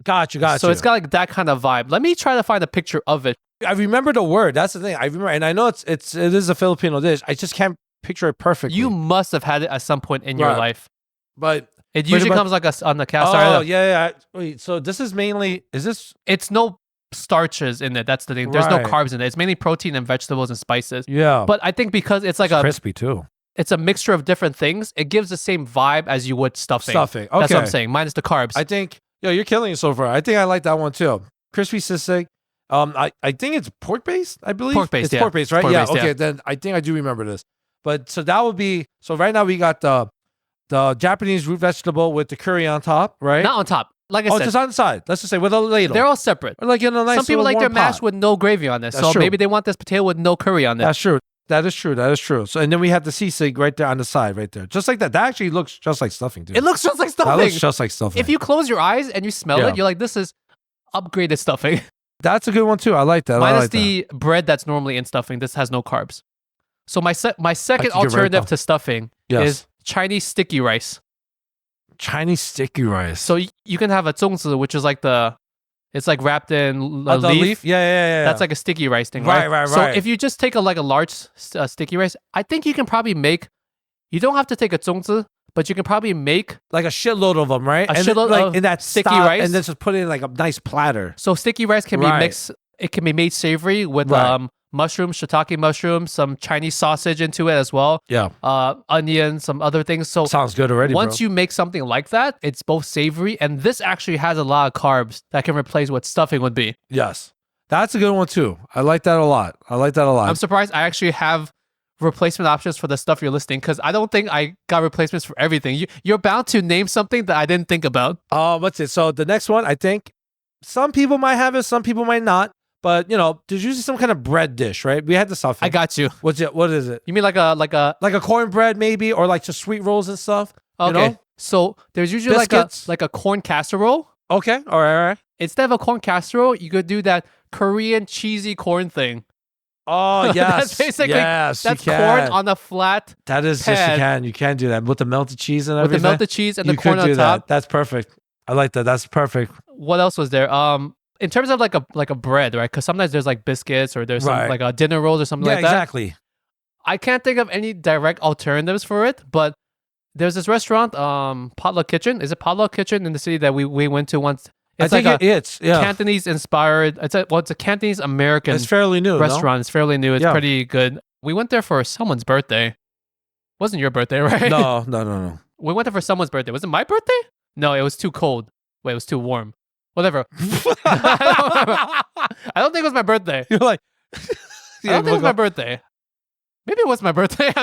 S1: Got you.
S2: So it's got like that kind of vibe. Let me try to find a picture of it.
S1: I remember the word. That's the thing. I remember, and I know it is a Filipino dish. I just can't picture it perfectly.
S2: You must have had it at some point in your life,
S1: but
S2: it usually comes like on the cast iron.
S1: Oh yeah. Wait, so this is mainly
S2: It's no starches in it. That's the thing. There's no carbs in it. It's mainly protein and vegetables and spices.
S1: Yeah.
S2: But I think because it's like
S1: crispy too.
S2: It's a mixture of different things. It gives the same vibe as you would stuffing.
S1: Okay.
S2: That's what I'm saying. Minus the carbs.
S1: I think you're killing it so far. I think I like that one too. Crispy sisig. I think it's pork based. I believe
S2: pork based.
S1: It's pork based, right? Yeah. Okay. Then I think I do remember this. But so that would be right now we got the Japanese root vegetable with the curry on top, right?
S2: Not on top. Like I said,
S1: just on the side. Let's just say with a ladle.
S2: They're all separate.
S1: Or like in a nice.
S2: Some people like their mash with no gravy on this. So maybe they want this potato with no curry on it.
S1: That's true. That is true. So and then we have the sisig right there on the side, right there, just like that. That actually looks just like stuffing, dude.
S2: It looks just like stuffing.
S1: That looks just like stuffing.
S2: If you close your eyes and you smell it, you're like, this is upgraded stuffing.
S1: That's a good one too. I like that.
S2: Minus the bread that's normally in stuffing. This has no carbs. So my second alternative to stuffing is Chinese sticky rice.
S1: Chinese sticky rice.
S2: So you can have a zongzi, which is like it's like wrapped in a leaf.
S1: Yeah.
S2: That's like a sticky rice thing, right?
S1: Right.
S2: So if you just take a large sticky rice, I think you can probably make. You don't have to take a zongzi, but you can probably make
S1: like a shitload of them, right?
S2: A shitload of
S1: in that
S2: sticky rice,
S1: and then just put it in like a nice platter.
S2: So sticky rice can be mixed. It can be made savory with mushrooms, shiitake mushrooms, some Chinese sausage into it as well.
S1: Yeah.
S2: Onions, some other things. So
S1: sounds good already.
S2: Once you make something like that, it's both savory and this actually has a lot of carbs that can replace what stuffing would be.
S1: Yes. That's a good one too. I like that a lot.
S2: I'm surprised I actually have replacement options for the stuff you're listing because I don't think I got replacements for everything. You're bound to name something that I didn't think about.
S1: What's it? So the next one, I think some people might have it, some people might not. But there's usually some kind of bread dish, right? We had the stuffing.
S2: I got you.
S1: What's it? What is it?
S2: You mean like a
S1: cornbread maybe, or like just sweet rolls and stuff?
S2: Okay. So there's usually
S1: biscuits.
S2: like a corn casserole.
S1: Okay. All right.
S2: Instead of a corn casserole, you could do that Korean cheesy corn thing.
S1: Oh yes.
S2: That's basically that's corn on a flat.
S1: That is
S2: pan.
S1: Yes, you can. You can do that with the melted cheese and everything.
S2: With the melted cheese and the corn on top.
S1: That's perfect. I like that. That's perfect.
S2: What else was there? In terms of like a bread, right? Because sometimes there's like biscuits or there's some like a dinner rolls or something like that.
S1: Exactly.
S2: I can't think of any direct alternatives for it, but there's this restaurant, Potluck Kitchen. Is it Potluck Kitchen in the city that we went to once? It's
S1: it's
S2: Cantonese inspired. It's a Cantonese American.
S1: It's fairly new
S2: restaurant.
S1: No?
S2: It's fairly new. It's pretty good. We went there for someone's birthday. Wasn't your birthday, right?
S1: No.
S2: We went there for someone's birthday. Was it my birthday? No, it was too cold. Wait, it was too warm. Whatever. I don't think it was my birthday.
S1: You're like,
S2: I don't think it was my birthday. Maybe it was my birthday.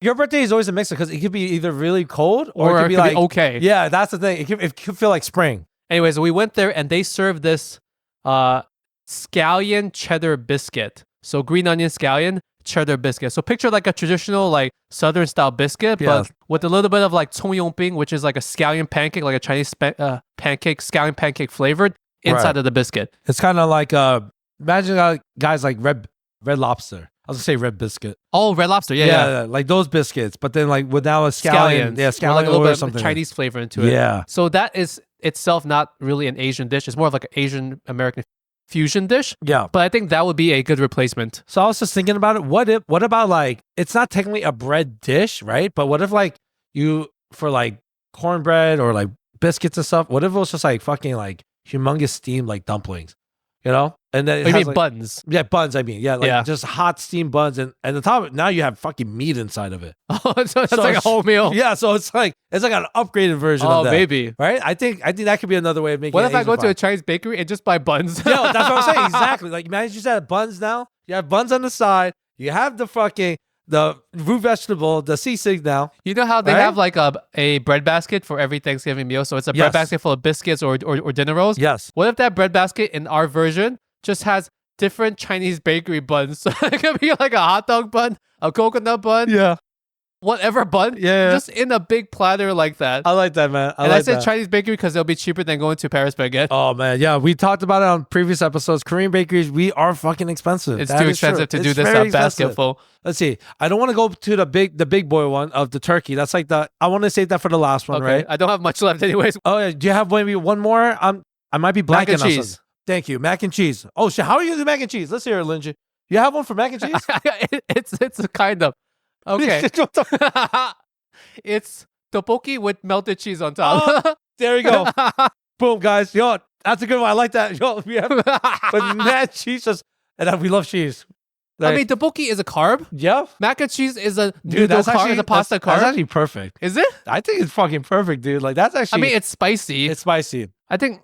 S1: Your birthday is always a mixer because it could be either really cold or it could be like
S2: okay.
S1: Yeah, that's the thing. It could feel like spring.
S2: Anyways, we went there and they served this scallion cheddar biscuit. So green onion scallion cheddar biscuit. So picture like a traditional like southern style biscuit, but with a little bit of like tongyongping, which is like a scallion pancake, like a Chinese pancake, scallion pancake flavored inside of the biscuit.
S1: It's kind of like imagine guys like red lobster. I was gonna say red biscuit.
S2: Oh, red lobster, yeah,
S1: like those biscuits, but then like with now a scallion, scallion
S2: like a little bit
S1: something.
S2: of Chinese flavor into it.
S1: Yeah.
S2: So that is itself not really an Asian dish. It's more of like an Asian American fusion dish.
S1: Yeah.
S2: But I think that would be a good replacement.
S1: So I was just thinking about it. What about like, it's not technically a bread dish, right? But what if like for like cornbread or like biscuits and stuff, what if it was just like fucking like humongous steamed like dumplings, And then
S2: you mean like, buns?
S1: Yeah, buns. I mean, just hot steamed buns, and the top now you have fucking meat inside of it.
S2: Oh, so that's like a whole meal.
S1: Yeah, so it's like an upgraded version of that.
S2: Oh, maybe.
S1: Right? I think that could be another way of making.
S2: What if I go to a Chinese bakery and just buy buns?
S1: Yeah, that's what I'm saying. Exactly. Like imagine you just have buns now. You have buns on the side. You have the fucking the root vegetable, the sisig now.
S2: You know how they have like a bread basket for every Thanksgiving meal? So it's a bread basket full of biscuits or dinner rolls?
S1: Yes.
S2: What if that bread basket in our version just has different Chinese bakery buns? So it could be like a hot dog bun, a coconut bun.
S1: Yeah.
S2: Whatever bun, just in a big platter like that.
S1: I like that, man.
S2: I said Chinese bakery because they'll be cheaper than going to Paris baguette.
S1: Oh man, yeah, we talked about it on previous episodes. Korean bakeries, we are fucking expensive.
S2: It's too expensive to do this basket full.
S1: Let's see. I don't want to go to the big boy one of the turkey. That's like I want to save that for the last one, right?
S2: I don't have much left, anyways.
S1: Oh yeah, do you have maybe one more? I might be blanking.
S2: Mac and cheese.
S1: Thank you, mac and cheese. Oh shit, how are you gonna do mac and cheese? Let's hear it, Lingjie. You have one for mac and cheese?
S2: It's a kind of okay. It's tteokbokki with melted cheese on top.
S1: Oh, there you go. Boom, guys. Yo, that's a good one. I like that. Yo, we have but mad cheese, and we love cheese.
S2: Like, I mean, tteokbokki is a carb.
S1: Yeah.
S2: Mac and cheese is a pasta carb.
S1: That's actually perfect.
S2: Is it?
S1: I think it's fucking perfect, dude. Like that's actually.
S2: I mean, it's spicy.
S1: It's spicy.
S2: I think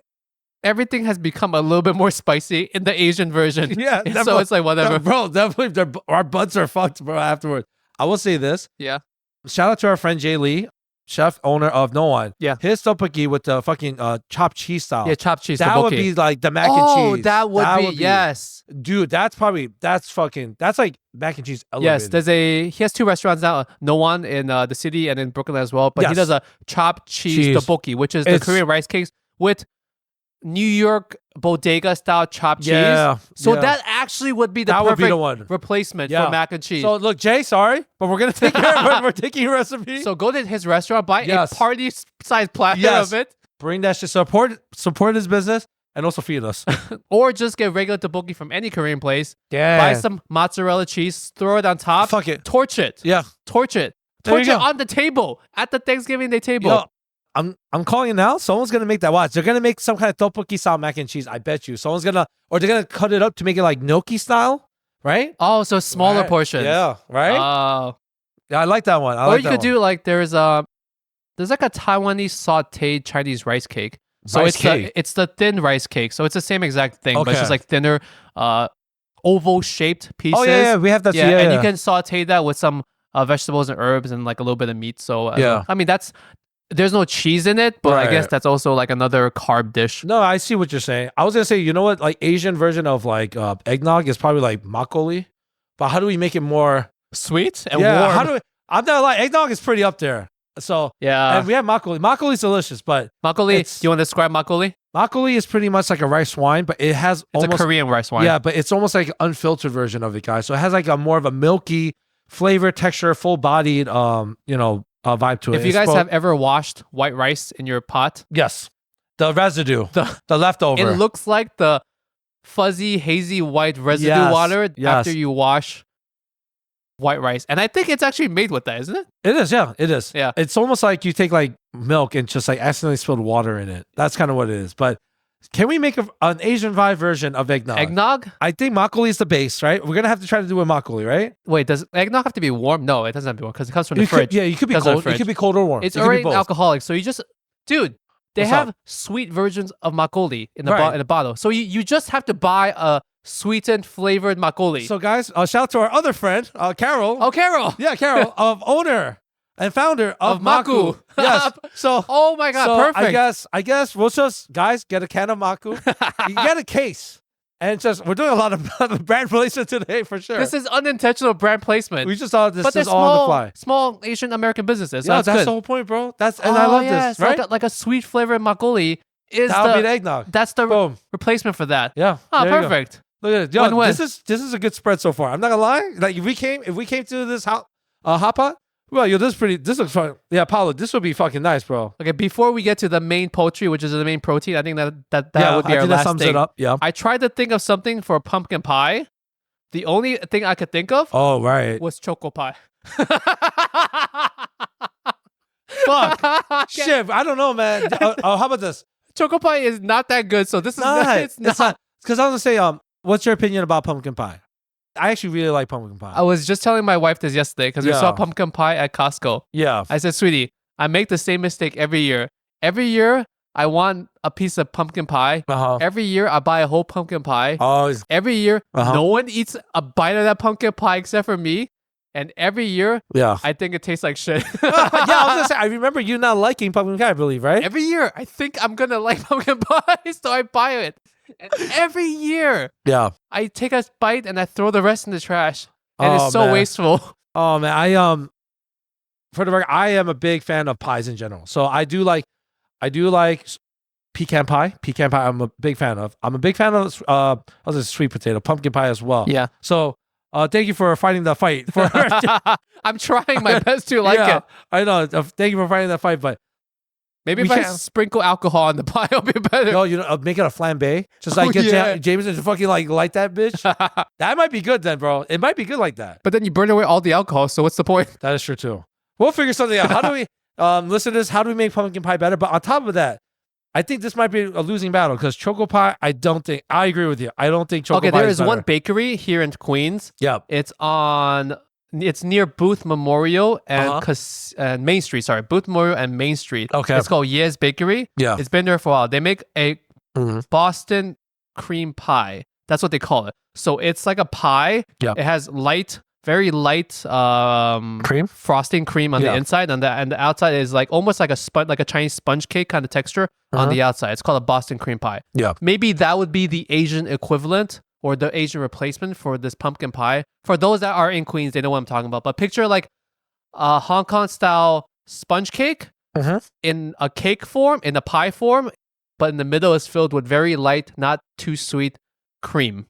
S2: everything has become a little bit more spicy in the Asian version.
S1: Yeah.
S2: So it's like whatever.
S1: Bro, definitely our butts are fucked, bro, afterwards. I will say this.
S2: Yeah.
S1: Shout out to our friend Jay Lee, chef, owner of No One.
S2: Yeah.
S1: His tteokbokki with the fucking chopped cheese style.
S2: Yeah, chopped cheese
S1: That
S2: tteokbokki.
S1: would be like the mac and cheese.
S2: Oh, that would be, yes.
S1: Dude, that's like mac and cheese elevated.
S2: Yes, he has 2 restaurants now. No One in the city and in Brooklyn as well. But he does a chopped cheese tteokbokki, which is the Korean rice cakes with New York bodega style chopped cheese. So that actually would be the perfect replacement for mac and cheese.
S1: So look, Jay, sorry, but we're gonna take care of it. We're taking your recipe.
S2: So go to his restaurant, buy a party-sized platter of it.
S1: Bring that shit. Support his business and also feed us.
S2: Or just get regular tteokbokki from any Korean place. Yeah. Buy some mozzarella cheese, throw it on top.
S1: Fuck it.
S2: Torch it.
S1: Yeah.
S2: Torch it. Torch it on the table at the Thanksgiving Day table.
S1: Yo, I'm calling you now. Someone's gonna make that. Watch. They're gonna make some kind of tteokbokki style mac and cheese. I bet you. Or they're gonna cut it up to make it like gnocchi style, right?
S2: Oh, so smaller portions.
S1: Yeah, right.
S2: Oh,
S1: yeah, I like that one.
S2: Or you could do like there's like a Taiwanese sautéed Chinese rice cake. So it's the thin rice cake. So it's the same exact thing, but it's just like thinner, oval shaped pieces.
S1: Oh yeah, we have that.
S2: Yeah, and you can saute that with some vegetables and herbs and like a little bit of meat. So I mean there's no cheese in it, but I guess that's also like another carb dish.
S1: No, I see what you're saying. I was gonna say, you know what? Like Asian version of like eggnog is probably like makgeolli, but how do we make it more
S2: sweet and warm?
S1: How do we? I'm not like eggnog is pretty up there. So
S2: yeah,
S1: and we have makgeolli. Makgeolli's delicious, but
S2: makgeolli. Do you want to describe makgeolli?
S1: Makgeolli is pretty much like a rice wine, but it's almost
S2: a Korean rice wine.
S1: Yeah, but it's almost like an unfiltered version of it, guys. So it has like a more of a milky flavor, texture, full bodied, vibe to it.
S2: If you guys have ever washed white rice in your pot,
S1: yes, the residue, the leftover,
S2: it looks like the fuzzy, hazy white residue water after you wash white rice. And I think it's actually made with that, isn't it?
S1: It is, yeah, it is.
S2: Yeah,
S1: it's almost like you take like milk and just like accidentally spilled water in it. That's kind of what it is. But can we make an Asian vibe version of eggnog?
S2: Eggnog?
S1: I think makgeolli is the base, right? We're gonna have to try to do a makgeolli, right?
S2: Wait, does eggnog have to be warm? No, it doesn't have to be warm because it comes from the fridge.
S1: You could be cold. It could be cold or warm.
S2: It's already alcoholic, so you just, dude. They have sweet versions of makgeolli in the bottle, so you just have to buy a sweetened flavored makgeolli.
S1: So guys, shout out to our other friend, Carol.
S2: Oh, Carol.
S1: Yeah, Carol, owner and founder of Maku. Yes. So
S2: oh my god, perfect.
S1: I guess we'll just guys get a can of Maku. You get a case. And we're doing a lot of brand placement today for sure.
S2: This is unintentional brand placement.
S1: We just thought this is all on the fly.
S2: Small Asian American businesses. So
S1: yeah, that's the whole point, bro. I love this, right?
S2: Like a sweet flavored makgeolli is
S1: that'll be eggnog.
S2: That's the replacement for that.
S1: Yeah.
S2: Oh, perfect.
S1: Look at it. Yo, this is a good spread so far. I'm not gonna lie. Like if we came to this hot pot, well, yo, this looks fun. Yeah, Paulo, this would be fucking nice, bro.
S2: Okay, before we get to the main poultry, which is the main protein, I think that would be our last thing. That sums it up. Yeah. I tried to think of something for pumpkin pie. The only thing I could think of was choco pie.
S1: Fuck. Shit, I don't know, man. How about this?
S2: Choco pie is not that good, so this is not. It's not.
S1: Because I was going to say, what's your opinion about pumpkin pie? I actually really like pumpkin pie.
S2: I was just telling my wife this yesterday because we saw pumpkin pie at Costco.
S1: Yeah.
S2: I said, sweetie, I make the same mistake every year. Every year, I want a piece of pumpkin pie. Every year, I buy a whole pumpkin pie. Every year, no one eats a bite of that pumpkin pie except for me. And every year, I think it tastes like shit.
S1: Yeah, I was gonna say, I remember you not liking pumpkin pie, I believe, right?
S2: Every year, I think I'm gonna like pumpkin pie, so I buy it. And every year, I take a bite and I throw the rest in the trash. And it's so wasteful.
S1: Oh man, for the record, I am a big fan of pies in general. So I do like pecan pie. Pecan pie, I'm a big fan of. I'm a big fan of sweet potato, pumpkin pie as well.
S2: Yeah.
S1: So thank you for fighting the fight.
S2: I'm trying my best to like it.
S1: I know. Thank you for fighting that fight, but
S2: maybe if I sprinkle alcohol on the pie, it'll be better.
S1: No, make it a flambe. Just like get Jameson to fucking like light that bitch. That might be good then, bro. It might be good like that.
S2: But then you burn away all the alcohol, so what's the point?
S1: That is true too. We'll figure something out. How do we listen to this? How do we make pumpkin pie better? But on top of that, I think this might be a losing battle because choco pie, I agree with you. I don't think choco pie is better.
S2: There is one bakery here in Queens.
S1: Yeah.
S2: It's near Booth Memorial and Main Street. Sorry, Booth Memorial and Main Street.
S1: Okay.
S2: It's called Ye's Bakery.
S1: Yeah.
S2: It's been there for a while. They make a Boston cream pie. That's what they call it. So it's like a pie.
S1: Yeah.
S2: It has very light
S1: cream
S2: frosting cream on the inside, and the outside is like almost like a Chinese sponge cake kind of texture on the outside. It's called a Boston cream pie.
S1: Yeah.
S2: Maybe that would be the Asian equivalent or the Asian replacement for this pumpkin pie. For those that are in Queens, they know what I'm talking about. But picture like a Hong Kong style sponge cake in a cake form, in a pie form, but in the middle is filled with very light, not too sweet cream.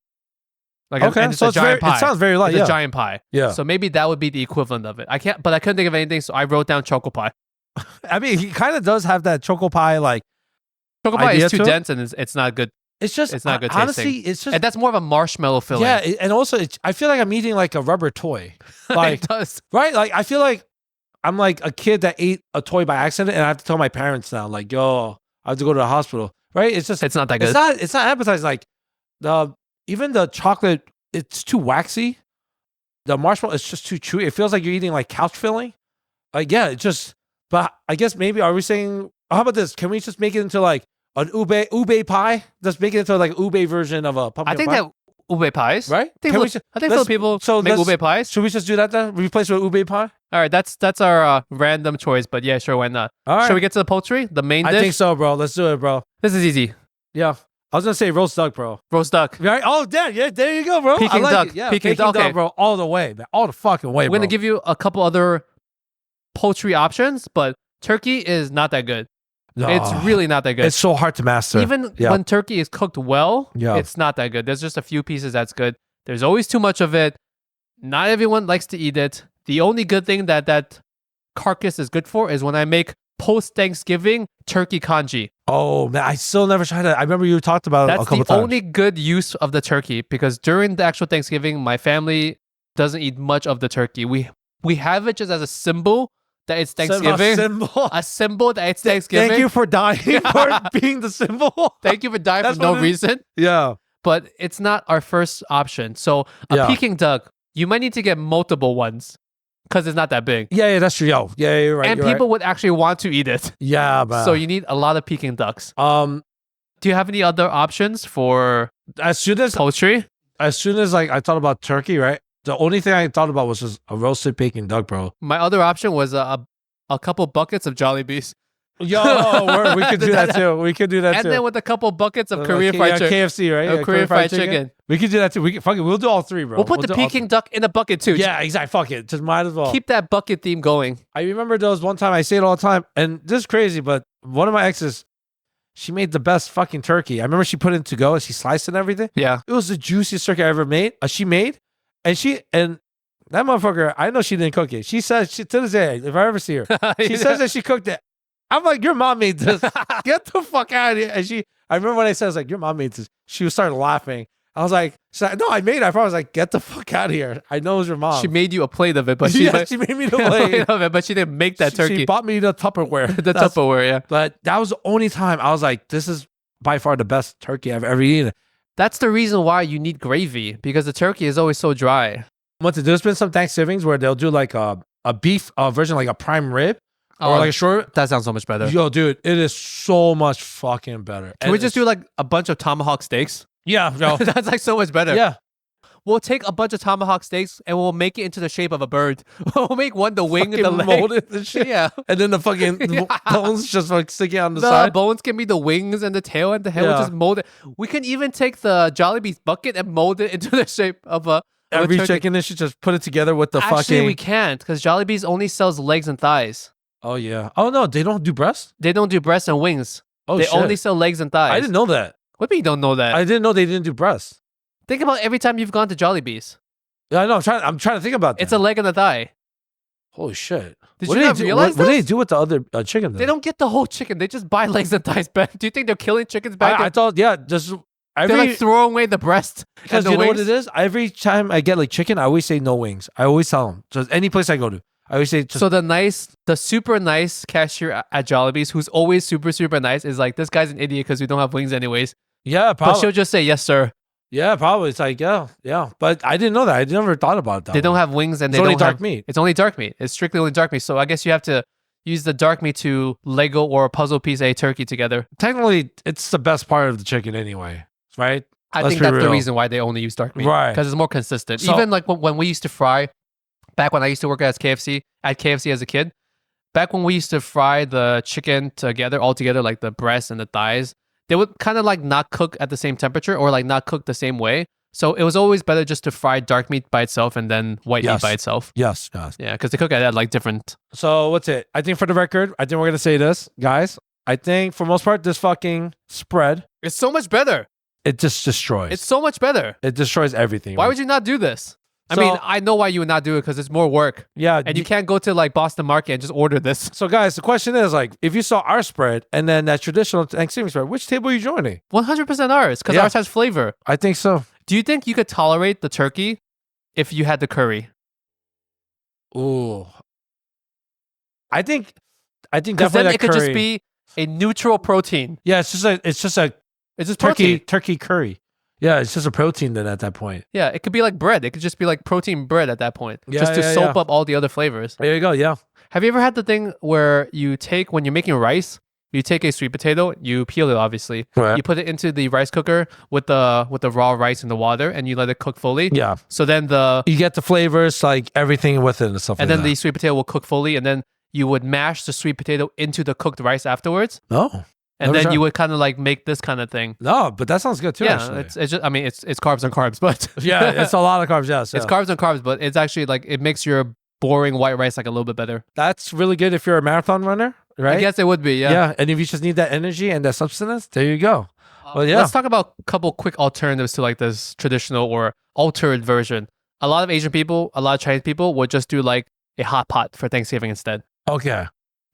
S2: Like and it's a giant pie.
S1: It sounds very light.
S2: It's a giant pie.
S1: Yeah.
S2: So maybe that would be the equivalent of it. I couldn't think of anything, so I wrote down choco pie.
S1: I mean, he kind of does have that choco pie like.
S2: Choco pie is too dense and it's not good.
S1: It's not good
S2: honestly,
S1: tasting. It's just,
S2: and that's more of a marshmallow filling.
S1: Yeah, and also I feel like I'm eating like a rubber toy. Like,
S2: it does.
S1: Right? Like I feel like I'm like a kid that ate a toy by accident, and I have to tell my parents now, like, yo, I have to go to the hospital. Right? It's
S2: not that good.
S1: It's not appetizing. Like even the chocolate, it's too waxy. The marshmallow is just too chewy. It feels like you're eating like couch filling. Like, yeah, it just. But I guess maybe are we saying? How about this? Can we just make it into like an ube pie? Just make it into like ube version of a pumpkin pie.
S2: I think that ube pies,
S1: right?
S2: I think some people make ube pies.
S1: Should we just do that then? Replace it with ube pie?
S2: All right, that's our random choice, but yeah, sure, why not?
S1: All right.
S2: Should we get to the poultry, the main dish?
S1: I think so, bro. Let's do it, bro.
S2: This is easy.
S1: Yeah. I was gonna say roast duck, bro.
S2: Roast duck.
S1: Right? Oh, damn. Yeah, there you go, bro.
S2: Peking duck.
S1: Yeah, Peking duck, bro. All the way, man. All the fucking way,
S2: We're gonna give you a couple other poultry options, but turkey is not that good. No. It's really not that good.
S1: It's so hard to master.
S2: Even when turkey is cooked well, it's not that good. There's just a few pieces that's good. There's always too much of it. Not everyone likes to eat it. The only good thing that carcass is good for is when I make post-Thanksgiving turkey congee.
S1: Oh, man, I still never tried that. I remember you talked about it a couple times.
S2: That's the only good use of the turkey, because during the actual Thanksgiving, my family doesn't eat much of the turkey. We have it just as a symbol that it's Thanksgiving. A symbol that it's Thanksgiving.
S1: Thank you for dying for being the symbol.
S2: Thank you for dying for no reason.
S1: Yeah.
S2: But it's not our first option. So a Peking duck, you might need to get multiple ones because it's not that big.
S1: Yeah, that's true. Yeah, you're right.
S2: And people would actually want to eat it.
S1: Yeah, man.
S2: So you need a lot of Peking ducks. Do you have any other options for poultry?
S1: As soon as like I thought about turkey, right? The only thing I thought about was just a roasted Peking duck, bro.
S2: My other option was a couple buckets of Jollibees.
S1: Yo, we could do that too. We could do that too.
S2: And then with a couple buckets of Korean fried chicken.
S1: KFC, right?
S2: Korean fried chicken.
S1: We could do that too. We'll do all three, bro.
S2: We'll put the Peking duck in a bucket too.
S1: Yeah, exactly. Fuck it. Just might as well.
S2: Keep that bucket theme going.
S1: I remember there was one time, I say it all the time, and this is crazy, but one of my exes, she made the best fucking turkey. I remember she put it in to go and she sliced it and everything.
S2: Yeah.
S1: It was the juiciest turkey I ever made. She made. And that motherfucker, I know she didn't cook it. She says, to this day, if I ever see her, she says that she cooked it. I'm like, your mom made this. Get the fuck out of here. And I remember when I said, I was like, your mom made this. She started laughing. I was like, no, I made it. I probably was like, get the fuck out of here. I know it was your mom.
S2: She made you a plate of it, but
S1: she made me the plate
S2: of it, but she didn't make that turkey.
S1: She bought me the Tupperware.
S2: Tupperware, yeah.
S1: But that was the only time I was like, this is by far the best turkey I've ever eaten.
S2: That's the reason why you need gravy, because the turkey is always so dry.
S1: There's been some Thanksgivings where they'll do like a beef version, like a prime rib. Or like a short.
S2: That sounds so much better.
S1: Yo, dude, it is so much fucking better.
S2: Can we just do like a bunch of tomahawk steaks?
S1: Yeah, yo.
S2: That's like so much better.
S1: Yeah.
S2: we'll take a bunch of tomahawk steaks and we'll make it into the shape of a bird. We'll make one the wing and the leg.
S1: Mold it and shit.
S2: Yeah.
S1: And then the fucking bones just like sticking on the side.
S2: The bones can be the wings and the tail and the head. We'll just mold it. We can even take the Jollibee's bucket and mold it into the shape of a
S1: every chicken dish, just put it together with the
S2: Actually,
S1: fucking.
S2: we can't because Jollibee's only sells legs and thighs.
S1: Oh yeah. Oh no, they don't do breasts.
S2: They don't do breasts and wings.
S1: Oh
S2: they
S1: shit.
S2: only sell legs and thighs.
S1: I didn't know that.
S2: What do you mean you don't know that?
S1: I didn't know they didn't do breasts.
S2: Think about every time you've gone to Jollibee's.
S1: Yeah, I know. I'm trying to think about that.
S2: It's a leg and a thigh.
S1: Holy shit.
S2: Did you not realize this?
S1: What do they do with the other chicken then?
S2: They don't get the whole chicken. They just buy legs and thighs back. Do you think they're killing chickens back?
S1: I thought, yeah, just
S2: they're like throwing away the breast.
S1: Because you know what it is? Every time I get like chicken, I always say no wings. I always tell them. Just any place I go to. I always say just...
S2: So the super nice cashier at Jollibee's, who's always super, super nice, is like, this guy's an idiot because we don't have wings anyways.
S1: Yeah, probably.
S2: But she'll just say, yes, sir.
S1: Yeah, probably. It's like, yeah. But I didn't know that. I never thought about that.
S2: They don't have wings and they don't have
S1: dark meat.
S2: It's only dark meat. It's strictly only dark meat. So I guess you have to use the dark meat to Lego or puzzle piece a turkey together.
S1: Technically, it's the best part of the chicken anyway, right?
S2: I think that's the reason why they only use dark meat.
S1: Right.
S2: Because it's more consistent.
S1: So,
S2: even like when we used to fry, back when I used to work at KFC as a kid, back when we used to fry the chicken all together, like the breast and the thighs, they would kind of like not cook at the same temperature or like not cook the same way. So it was always better just to fry dark meat by itself and then white meat by itself.
S1: Yes.
S2: Yeah, because they cook at like different.
S1: So what's it? I think for the record, I think we're going to say this, guys. I think for most part, this fucking spread.
S2: It's so much better.
S1: It just destroys.
S2: It's so much better.
S1: It destroys everything.
S2: Why would you not do this? I mean, I know why you would not do it because it's more work.
S1: Yeah.
S2: And you can't go to like Boston Market and just order this.
S1: So guys, the question is like, if you saw our spread and then that traditional Thanksgiving spread, which table are you joining?
S2: 100% ours because ours has flavor.
S1: I think so.
S2: Do you think you could tolerate the turkey if you had the curry?
S1: Ooh. I think
S2: definitely then it could just be a neutral protein.
S1: Yeah, it's just turkey curry. Yeah, it's just a protein then at that point.
S2: Yeah, it could be like bread. It could just be like protein bread at that point. Just to soap up all the other flavors.
S1: There you go, yeah.
S2: Have you ever had the thing where when you're making rice, you take a sweet potato, you peel it obviously. Right. You put it into the rice cooker with the raw rice and the water and you let it cook fully.
S1: Yeah.
S2: So then you
S1: get the flavors, like everything with it and stuff
S2: and
S1: like that.
S2: And then the sweet potato will cook fully and then you would mash the sweet potato into the cooked rice afterwards.
S1: Oh.
S2: And then you would kind of like make this kind of thing.
S1: No, but that sounds good too.
S2: Yeah,
S1: actually.
S2: it's just it's carbs and carbs, but
S1: yeah, it's a lot of carbs. Yes,
S2: it's carbs and carbs, but it's actually like it makes your boring white rice like a little bit better.
S1: That's really good if you're a marathon runner, right?
S2: I guess it would be. Yeah.
S1: Yeah, and if you just need that energy and that substance, there you go. Well, yeah.
S2: Let's talk about a couple quick alternatives to like this traditional or altered version. A lot of Asian people, a lot of Chinese people would just do like a hot pot for Thanksgiving instead.
S1: Okay.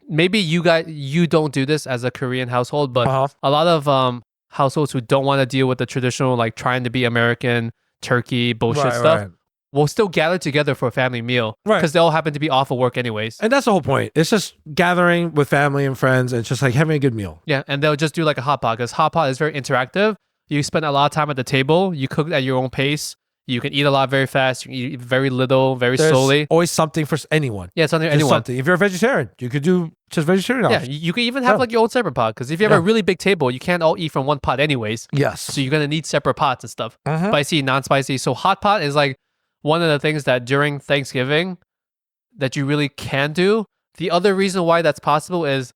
S2: Maybe you don't do this as a Korean household, but a lot of households who don't want to deal with the traditional, like trying to be American turkey bullshit stuff, will still gather together for a family meal because they all happen to be off of work anyways.
S1: And that's the whole point. It's just gathering with family and friends and it's just like having a good meal.
S2: Yeah, and they'll just do like a hot pot because hot pot is very interactive. You spend a lot of time at the table. You cook at your own pace. You can eat a lot very fast. You can eat very little, very slowly.
S1: Always something for anyone.
S2: Yeah, something for anyone.
S1: Something. If you're a vegetarian, you could do just vegetarian options.
S2: Yeah, you can even have like your own separate pot because if you have a really big table, you can't all eat from one pot anyways.
S1: Yes.
S2: So you're going to need separate pots and stuff. Spicy, non-spicy. So hot pot is like one of the things that during Thanksgiving that you really can do. The other reason why that's possible is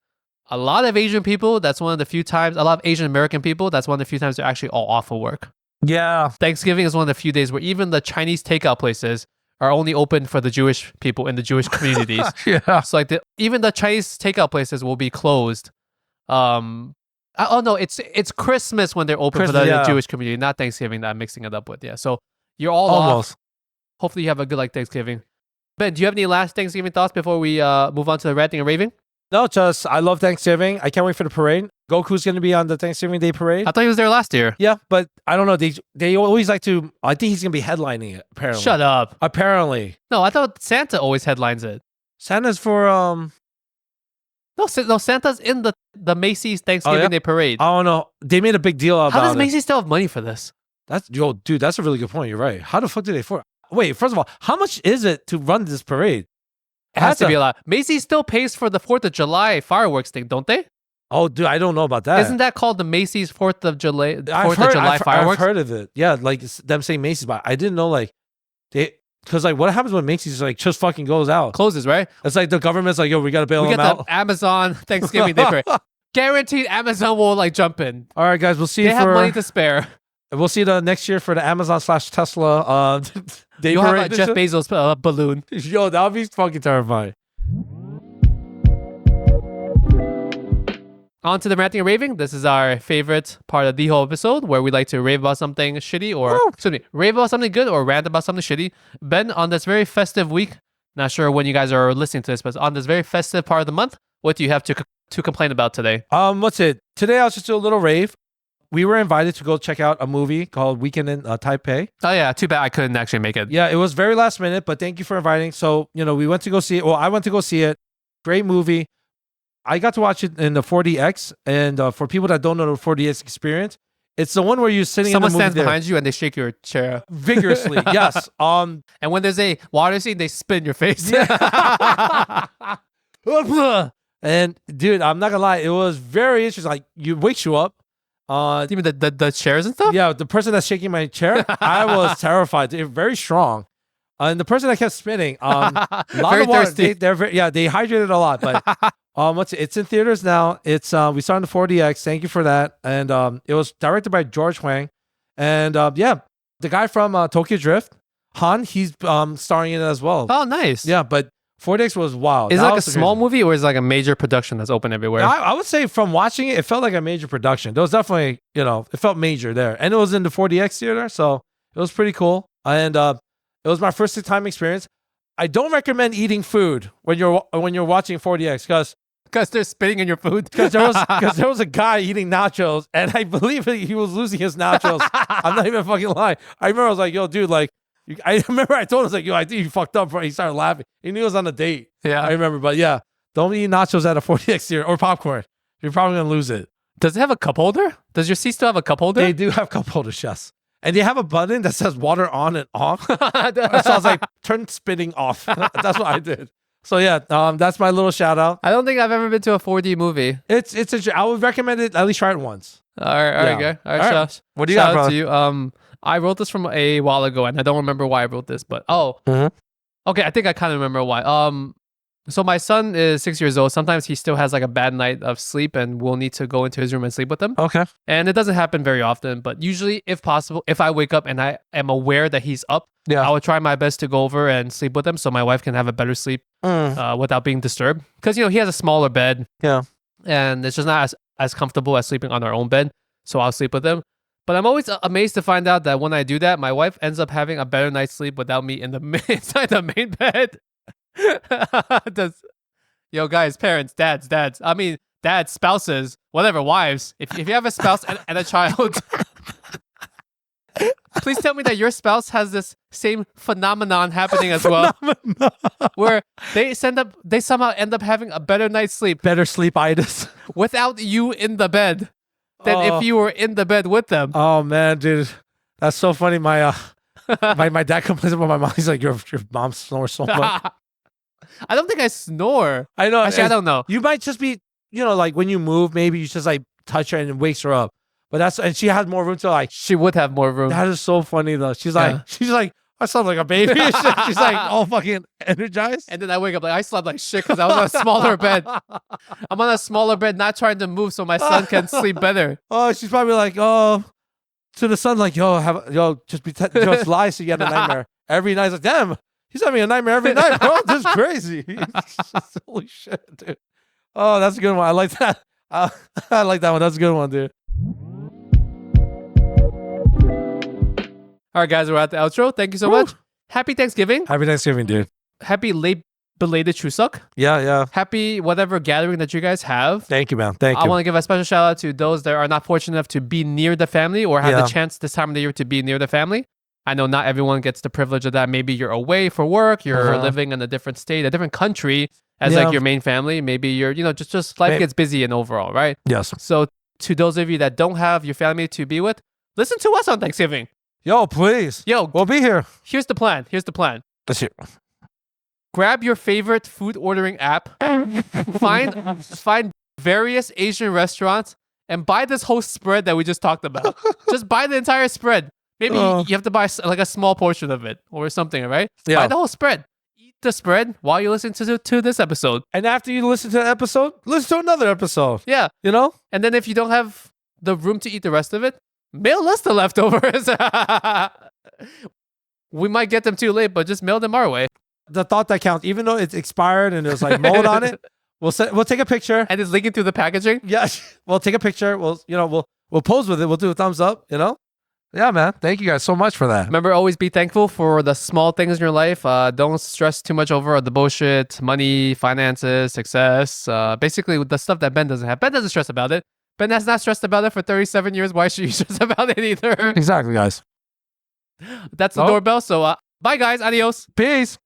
S2: a lot of Asian people, that's one of the few times, a lot of Asian American people, that's one of the few times they're actually all off of work.
S1: Yeah.
S2: Thanksgiving is one of the few days where even the Chinese takeout places are only open for the Jewish people in the Jewish communities.
S1: Yeah.
S2: So like even the Chinese takeout places will be closed. It's Christmas when they're open for the Jewish community, not Thanksgiving that I'm mixing it up with. Yeah. So you're all
S1: almost
S2: off. Hopefully you have a good like Thanksgiving. Ben, do you have any last Thanksgiving thoughts before we move on to the ranting and raving?
S1: No, just I love Thanksgiving. I can't wait for the parade. Goku's going to be on the Thanksgiving Day parade.
S2: I thought he was there last year.
S1: Yeah, but I don't know. They always like to. I think he's going to be headlining it. Apparently.
S2: Shut up.
S1: Apparently.
S2: No, I thought Santa always headlines it.
S1: Santa's for
S2: No, Santa's in the Macy's Thanksgiving Day parade.
S1: I don't know. They made a big deal about it.
S2: How does Macy's still have money for this?
S1: Dude, that's a really good point. You're right. How the fuck do they afford? Wait, first of all, how much is it to run this parade?
S2: It has to be a lot. Macy's still pays for the 4th of July fireworks thing, don't they?
S1: Oh, dude, I don't know about that.
S2: Isn't that called the Macy's 4th of July fireworks?
S1: I've heard of it. Yeah, like them saying Macy's, but I didn't know like because like what happens when Macy's like just fucking goes out,
S2: closes, right?
S1: It's like the government's like, yo, we gotta bail them out.
S2: The Amazon Thanksgiving Day. Guaranteed, Amazon will like jump in.
S1: All right, guys, we'll see.
S2: They have money to spare.
S1: We'll see the next year for the Amazon/Tesla.
S2: You'll have a Jeff Bezos balloon.
S1: Yo, that would be fucking terrifying.
S2: On to the ranting and raving. This is our favorite part of the whole episode, where we like to rave about something shitty, or rave about something good, or rant about something shitty. Ben, on this very festive week, not sure when you guys are listening to this, but on this very festive part of the month, what do you have to complain about today?
S1: What's it? Today I was just doing a little rave. We were invited to go check out a movie called Weekend in Taipei.
S2: Oh yeah, too bad I couldn't actually make it.
S1: Yeah, it was very last minute, but thank you for inviting. So, we went to go see it. Well, I went to go see it. Great movie. I got to watch it in the 4DX, and for people that don't know the 4DX experience, it's the one where you're sitting
S2: Someone
S1: in the movie
S2: stands behind you and they shake your chair
S1: vigorously. Yes.
S2: And when there's a water scene, they spit in your face.
S1: And dude, I'm not gonna lie, it was very interesting. Like, it wakes you up.
S2: You mean the chairs and stuff?
S1: Yeah, the person that's shaking my chair, I was terrified. They're very strong. And the person that kept spinning, a lot
S2: very
S1: of water.
S2: Thirsty.
S1: They hydrated a lot. But it's in theaters now. It's we saw it in the 4DX. Thank you for that. And it was directed by George Huang. And the guy from Tokyo Drift, Han, he's starring in it as well.
S2: Oh, nice.
S1: Yeah, but 4DX was wild.
S2: Is it like a small movie, or is it like a major production that's open everywhere?
S1: I would say from watching it, it felt like a major production. There was definitely, it felt major there. And it was in the 4DX theater, so it was pretty cool. And it was my first time experience. I don't recommend eating food when you're watching 4DX
S2: because they're spitting in your food.
S1: Because there was a guy eating nachos, and I believe he was losing his nachos. I'm not even fucking lying. I remember I was like, yo, dude, like, I remember I told him, I was like, yo, I think you fucked up, bro. He started laughing. He knew he was on a date.
S2: Yeah.
S1: I remember. But yeah, don't eat nachos at a 4DX theater or popcorn. You're probably going to lose it.
S2: Does it have a cup holder? Does your seat still have a cup holder?
S1: They do have cup holders, yes. And they have a button that says water on and off. So I was like, turn spitting off. That's what I did. So yeah, that's my little shout out.
S2: I don't think I've ever been to a 4D movie.
S1: I would recommend it. At least try it once.
S2: All right, good. All right.
S1: What do you got, bro?
S2: To you. I wrote this from a while ago, and I don't remember why I wrote this, but okay, I think I kind of remember why. So my son is 6 years old. Sometimes he still has like a bad night of sleep, and we'll need to go into his room and sleep with him.
S1: Okay.
S2: And it doesn't happen very often, but usually, if possible, if I wake up and I am aware that he's up, I will try my best to go over and sleep with him so my wife can have a better sleep without being disturbed. Because he has a smaller bed.
S1: Yeah.
S2: And it's just not as comfortable as sleeping on our own bed. So I'll sleep with him. But I'm always amazed to find out that when I do that, my wife ends up having a better night's sleep without me inside the main bed. Yo, guys, parents, dads, spouses, whatever, wives. If you have a spouse and a child, please tell me that your spouse has this same phenomenon happening as well, where they somehow end up having a better night's sleep,
S1: better sleepitis,
S2: without you in the bed than if you were in the bed with them.
S1: Oh man, dude, that's so funny. My my dad complains about my mom. He's like, your mom snores so much.
S2: I don't think I snore.
S1: I know.
S2: Actually, I don't know.
S1: You might just be, like when you move, maybe you just like touch her and it wakes her up. But and she has more room to like.
S2: She would have more room.
S1: That is so funny though. She's like, I sound like a baby. She's like all fucking energized.
S2: And then I wake up like I slept like shit because I was on a smaller bed. I'm on a smaller bed, not trying to move so my son can sleep better.
S1: Oh, she's probably like, to the son, like, just lie so you get a nightmare every night. Like, damn, he's having a nightmare every night, bro. This is crazy. Holy shit, dude. Oh, that's a good one. I like that. I like that one. That's a good one, dude.
S2: All right, guys, we're at the outro. Thank you so much. Happy Thanksgiving.
S1: Happy Thanksgiving, dude.
S2: Happy late belated Chuseok.
S1: Yeah.
S2: Happy whatever gathering that you guys have.
S1: Thank you, man. Thank you.
S2: I want to give a special shout out to those that are not fortunate enough to be near the family or have the chance this time of the year to be near the family. I know not everyone gets the privilege of that. Maybe you're away for work. You're living in a different state, a different country as like your main family. Maybe you're, just life gets busy and overall, right?
S1: Yes.
S2: So to those of you that don't have your family to be with, listen to us on Thanksgiving.
S1: Yo, please. We'll be here.
S2: Here's the plan.
S1: Let's hear.
S2: Grab your favorite food ordering app. Find various Asian restaurants and buy this whole spread that we just talked about. Just buy the entire spread. Maybe you have to buy like a small portion of it or something, right? Yeah. Buy the whole spread. Eat the spread while you listen to this episode.
S1: And after you listen to the episode, listen to another episode.
S2: Yeah.
S1: You know?
S2: And then if you don't have the room to eat the rest of it, mail us the leftovers. We might get them too late, but just mail them our way.
S1: The thought that counts, even though it's expired and there's like mold on it, we'll take a picture.
S2: And it's linking through the packaging?
S1: Yeah. We'll take a picture. We'll pose with it. We'll do a thumbs up, you know? Yeah, man. Thank you guys so much for that.
S2: Remember, always be thankful for the small things in your life. Don't stress too much over the bullshit, money, finances, success. Basically, the stuff that Ben doesn't have. Ben doesn't stress about it. Ben has not stressed about it for 37 years. Why should you stress about it either?
S1: Exactly, guys.
S2: That's the doorbell. So, bye, guys. Adios.
S1: Peace.